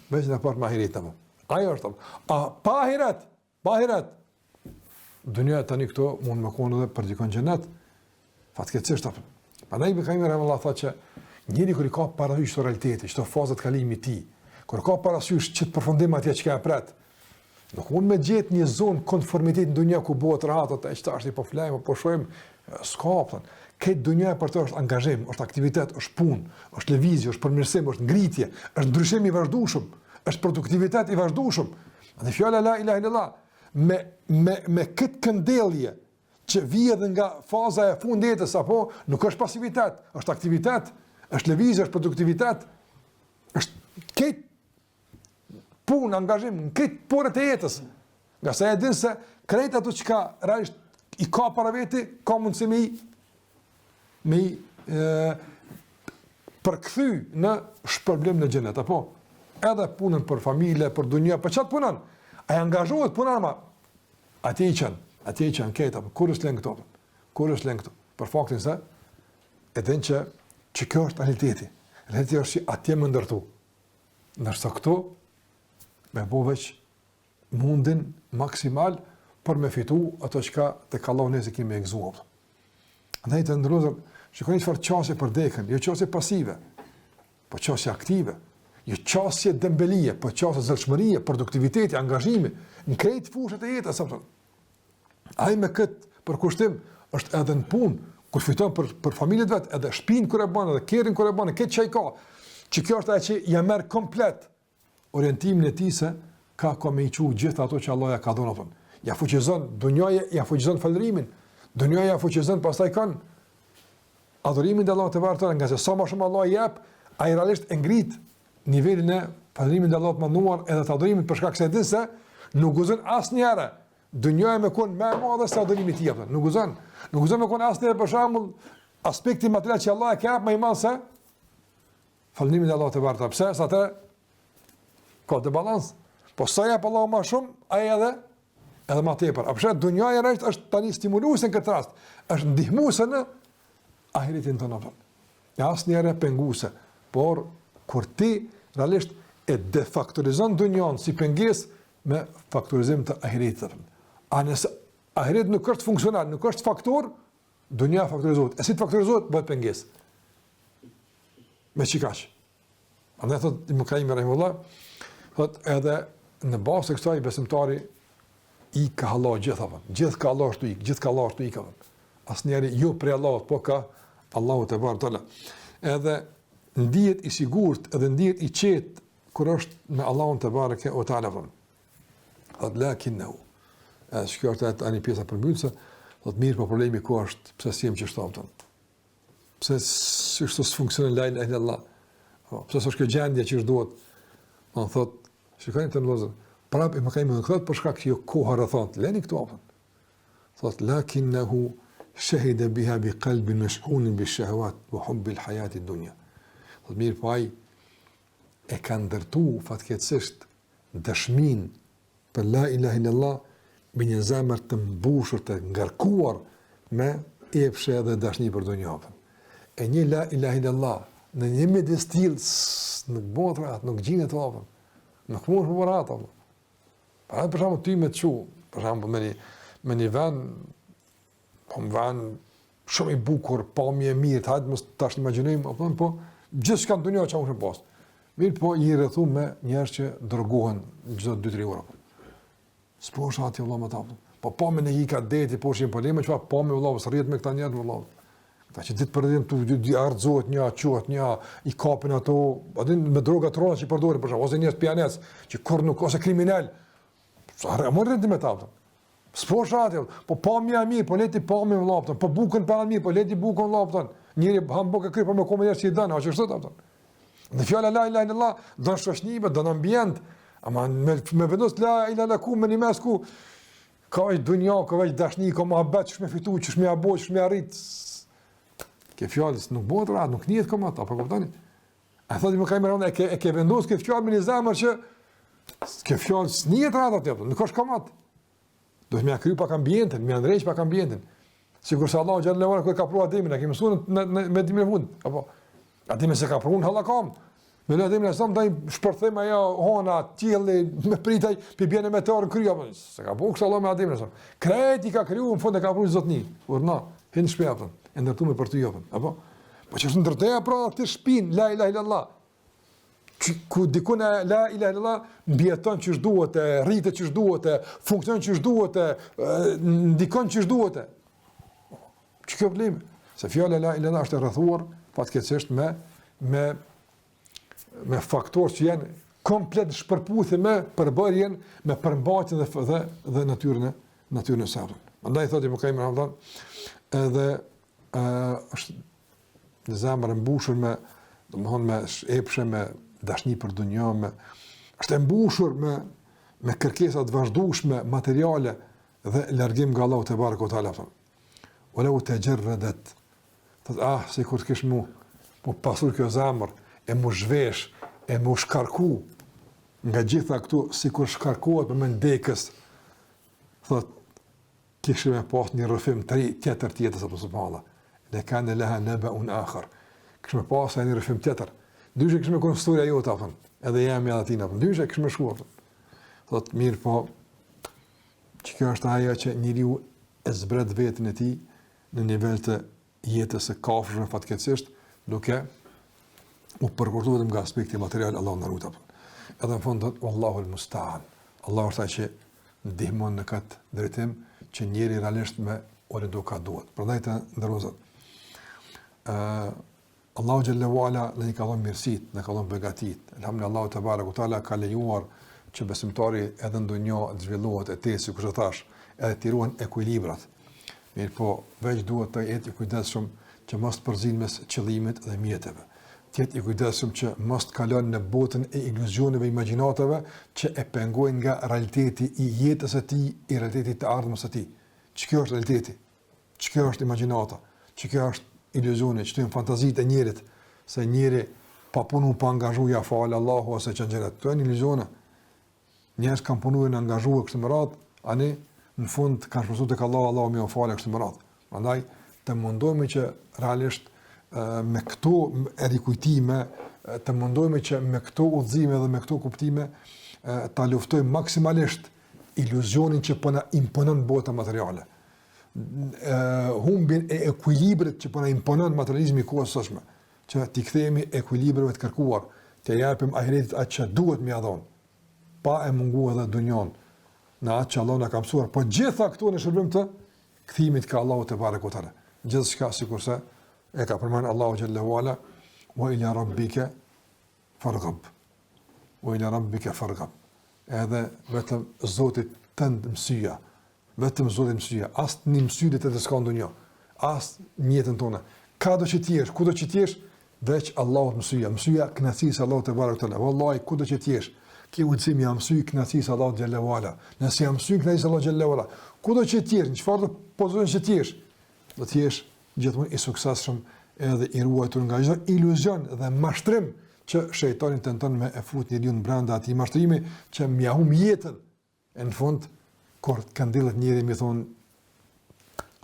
Veç në raport me ahiret të më. Ajo është të më. A pa ahiret, dunja tani këto mund më konë edhe për dikon xhenet. Fatkeqësisht apo. Prandaj Ibn Qayyim rahimahullah thotë që njëri kur i ka parasysh të realiteti, çdo fazat kalimi i tij, kur ka parasysh që të përfundim atje që ka pret, nuk mund me gjetë një zonë konformitet në dunja ku bëhet rahat atë që tash i po flajmë, po shohim skopën. Këtë dunja për të është angazhim, është aktivitet, është punë, është lëvizje, është përmirësim, është ngritje, është ndryshim i vazhdueshëm, është produktivitet i vazhdueshëm. Dhe fjala la ilaha illallah me këtë këndellje që vjen nga faza e fundetës apo nuk është pasivitet, është aktivitet, është lëvizje, është produktivitet, është këtë punë, angazhim, këtë porët e jetës. Nga sa e din se krejt ato që ka realisht i ka para veti, ka mundësi me i përkthy në shpërblim në xhenet apo edhe punën për familje, për dunjë, për çat punën. Ai angazhohet punën ama atje i qenë këtë, kur është lënë këto? Për faktin se, edhe që kjo është realiteti. Realiteti është që atje më ndërtu. Nërsa këto, me bo veç mundin maksimal për me fitu ato që ka të kalon nëse kemi e gëzuar. Andaj të ndërruzër, shikoni çfarë qasje për dekën, jo qasje pasive, po qasje aktive. jo qasje dembelie, po qasje zërshmërie, produktiviteti, angazhimi, në krejt fushat e jetës, apo. Ai me këtë përkushtim është edhe në punë, kur fiton për familjet vet, edhe shtëpinë kur e bën, edhe kerrin kur e bën, këtë çaj ka. Që kjo është ajo që ja merr komplet orientimin e tij se ka me i qu gjithë ato që Allah ja ka dhënë atë. Ja fuqizon dunjaja, ja fuqizon falërimin. Dunjaja ja fuqizon, pastaj kanë adhurimin te Allahu te bartë, nga se sa më shumë Allah i jep, ai realisht e ngrit nivelin e falërimit te Allahu të mënduar edhe të adhurimit për shkak se din se nuk guzon asnjëherë dunjaja me kon më e madhe se adhurimi i tij apo. Nuk guzon me kon asnjëherë për shembull aspekti material që Allah e ka më i madh se falënimi te Allahu te bartë. Pse? Sa atë ka të balans. Po sa jep Allahu më shumë, ai edhe më tepër. Apo dunjaja është tani stimuluese në këtë rast, është ndihmuese në ahiretin tonë apo. Ja asnjëherë penguese, por kur ti realisht e defaktorizon dunjon si pengesë me faktorizim të ahiretit. A nëse ahiret nuk është funksional, nuk është faktor, dunja faktorizohet. E si të faktorizohet, bëhet pengesë. Me çikaç. Andaj thotë Ibn Qayyim rahimahullah, thotë edhe në bazë të kësaj besimtari i ka Allah gjithë apo. Gjithë ka Allah ashtu gjithë ka Allah ashtu i ka. Asnjëri jo për Allahut, po ka Allahu te bartalla. Edhe ndihet i sigurt, edhe ndihet i qetë kur është me Allahun te bareke o taala. Qad lakinnahu. Kjo është tani pjesa përmbytëse, thotë mirë, po problemi ku është, pse si jam që shtaftën. Pse s'është funksionon la ilaha illallah. Pse s'është kjo gjendje që duhet. Do thotë, shikojmë të vëllezër, prapë më kemi thënë për shkak që koha rrethon, leni këtu apo. Thotë lakinnahu shahida biha biqalbin mashhun bishahawat wa hubb alhayat ad-dunya. Thotë mirë, po ai e ka ndërtu fatkeqësisht dëshmin për la ilaha illallah me një zemër të mbushur, të ngarkuar me epshe dhe dashni për dunjën. E një la ilaha illallah në një midis tillë nuk bëhet rahat, nuk gjinet apo. Nuk mund të bëhet rahat apo. Para për shembull ti me çu, për shembull me një vend shumë i bukur, pamje e mirë, hajde mos tash imagjinojmë apo po gjithçka në dunjë që unë pas. Mirë, po i rrethu me njerëz që dërgohen çdo 2-3 orë. S'po shati vëllai më taftë. Po pamje në hika deti, po shin probleme, çfarë pamje vëllai, s'rrihet me këta njerëz vëllai. Ta që ditë për ditë tu ardhzohet një, quhet një, i kapin ato, atë me droga të rënda që përdorin për shkak ose njerëz pianec që kur nuk ose kriminal. Sa rëmorën me taftë. S'po shati, po pamja e mirë, po leti pamje vëllai, po bukën pa mirë, po leti bukën vëllai. Njëri hambok e kryp me komë që i dhan, ashtu është ato. Në fjala la ilaha illallah, don shoqënime, don ambient, ama me vendos la ilaha illallah ku me një mes ku ka ai dunja, ka ai dashni, ka mohabet që më fitu, që më apo, që më arrit. Ke fjalës nuk bëhet rahat, nuk nihet kom ata, apo kuptoni? A thotë më kamerën e ke vendos këtë fjalë me një zemër që ke fjalës nihet rahat atë, nuk është komat. Do të më kryp pak ambientin, më ndrejsh pak ambientin. Sigur se Allah xhallahu ala kur ka pruar Adimin, e kemi mësuar me Adimin e fund, apo Adimi se ka pruar hallakam. Me Adimin e son ndaj shpërthim ajo hona, qielli me pritaj, pi bën me tor kryo, se ka bëu kështu Allah me Adimin e son. Kreti ka kriju në fund e ka pruar zotni. Urna, hin shpëtën, e ndërtuar për ty jopën, apo? Po çështë ndërtoja pra këtë shtëpinë la ilaha illallah. Ku dikun la ilaha illallah mbijeton ç'është duhet, rritet ç'është duhet, funksionon ç'është duhet, ndikon ç'është duhet. Ç'ka problem? Se fjala la ilaha illallah është e rrethuar fatkeqësisht me faktorë që janë komplet shpërputhje me përbërjen, me përmbajtjen dhe natyrën e saj. Andaj thotë më kemi Ramadan, edhe është në zemër e mbushur me, domethënë me epshe, me dashni për dunjë, është e mbushur me kërkesa të vazhdueshme materiale dhe largim nga Allahu te barekuhu te ala. Wala tajarradat. Se kur të kesh mu pasur kjo zemër, e mu zhvesh, e mu shkarku nga gjitha këtu, si kur shkarkuat për me ndekës, thot, kishë me pas një rëfim tjetër tjetës, apo subhala, dhe kanë leha neba unë akhar, kishë me pas një rëfim tjetër, dyshe kishë me konstruja jo të apën, edhe jemi edhe tina, dyshe kishë me shku, thot, mirë po, që kjo është aja që njeriu e zbret vetën e ti në nivel të jetës e kafshme fatkeqësisht, duke u përkurtuar nga aspekti material, Allahu na ruaj. Edhe në fund wallahu al-musta'an. Allahu është ai që ndihmon në këtë drejtim që njeri realisht me orientu ka duhet. Prandaj të ndërozat. Allahu xhallahu ala ne ka dhënë mirësit, ne ka dhënë begatit. Elhamdulillah te bareku taala ka lejuar që besimtari edhe në dunjë të zhvillohet e te, si kur thash, edhe të ruan ekuilibrat. Mirë po, veç duhet të jetë i kujdesshëm që mos të përzin mes qëllimit dhe mjeteve. Të jetë i kujdesshëm që mos të kalon në botën e iluzioneve, imagjinatave që e pengojnë nga realiteti i jetës së tij, i realitetit të ardhmës së tij. Ç'kjo është realiteti? Ç'kjo është imagjinata? Ç'kjo është iluzioni, që të jenë fantazitë e njerit, se njeri pa punu pa angazhuja falë Allahu ose që gjërat. Këto janë iluzione. Njerëz kanë punuar në angazhuar kështu më radh, ani në fund kanë shpresuar tek Allahu më falë kështu më radh. Prandaj të mundohemi që realisht me këto rikujtime, të mundohemi që me këto udhëzime dhe me këto kuptime ta luftojmë maksimalisht iluzionin që po na imponon bota materiale. Humbin e ekuilibrit që po na imponon materializmi i kohës së sotme, që t'i kthehemi ekuilibrave të kërkuar, të japim ahiretit atë që duhet më ia dhon, pa e munguar edhe dunjon në atë që Allah na ka mësuar, po gjitha këto në shërbim të kthimit ka Allahu te barekutaala. Gjithçka sikurse e ka përmendur Allahu xhallahu ala, wa ila rabbika farghab. Wa ila rabbika farghab. Edhe vetëm Zotit tënd mësyja. Vetëm Zotit mësyja. As një mësyje të s'ka ndonjë. As në jetën tonë. Ka do që t'jesh, kudo që t'jesh, veç Allahut mësyja. Mësyja kënaqësisë Allahut te barekutaala. Wallahi kudo që t'jesh, ke udhëzim jam mësuj kënaqësisë Allahut xhallahu ala. Nëse jam mësuj kënaqësisë Allahut xhallahu ala, kudo që t'jesh, në çfarë pozicion që t'jesh, do t'jesh gjithmonë i suksesshëm edhe i ruajtur nga çdo iluzion dhe mashtrim që shejtani tenton me e fut njeriu brenda atij mashtrimi që m'ia humb jetën. Në fund kur kandillet njëri më thon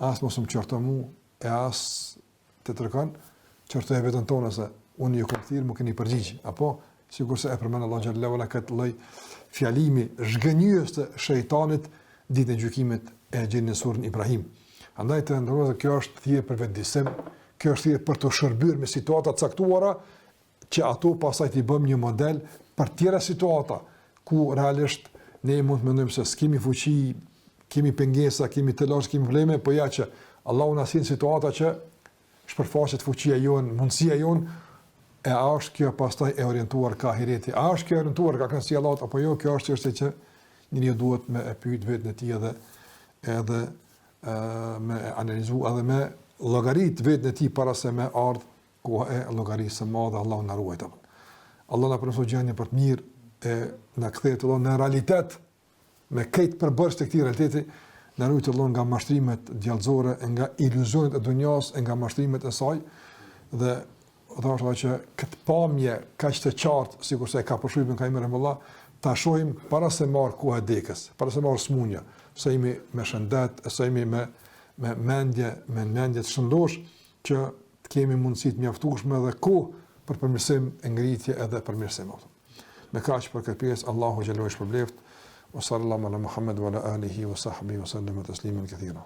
as mos më qorto mua e as të tërkon qortoj vetën tonë se unë ju kam thirrë më keni përgjigj apo sigurisht e përmend Allah xhallahu ala këtë lloj fjalimi zhgënjyes të shejtanit ditën e gjykimit e gjenë në surën Ibrahim. Andaj të ndërrohet kjo është thjesht për vetëdijsim, kjo është thjesht për të shërbyer me situata të caktuara që ato pastaj t'i bëjmë një model për tjera situata ku realisht ne mund të mendojmë se s'kemi fuqi, kemi pengesa, kemi të lashë, kemi probleme, po ja që Allahu na sjell situata që shpërfaqet fuqia jon, mundësia jon, e a është kjo pastaj e orientuar ka ahireti, a është kjo e orientuar ka kënaqësia e Allahut apo jo, kjo është çështje që njeriu duhet me e pyet vetën e tij edhe me analizu edhe me llogarit vetën e tij para se me ardh koha e llogarisë së madhe. Allahu na ruaj. Allah na përmëson gjendje për të mirë e na kthehet Allah në realitet me këtë përbërës të këtij realiteti, na ruaj Allah nga mashtrimet djallëzore, nga iluzionet e dunjas, nga mashtrimet e saj dhe thashë që këtë pamje kaq të qartë, sikurse e ka përshkruar ka Imam Allah, ta shohim para se marr koha e dekës, para se marr smunja, sa jemi me shëndet, sa jemi me mendje të shëndosh, që të kemi mundësi të mjaftueshme dhe kohë për përmirësim, ngritje edhe përmirësim. Me kaq për këtë pjesë, Allahu xhallahu ala shpërbleft, wa sallallahu ala Muhammad wa ala alihi wa sahbihi wa sallam tasliman katira.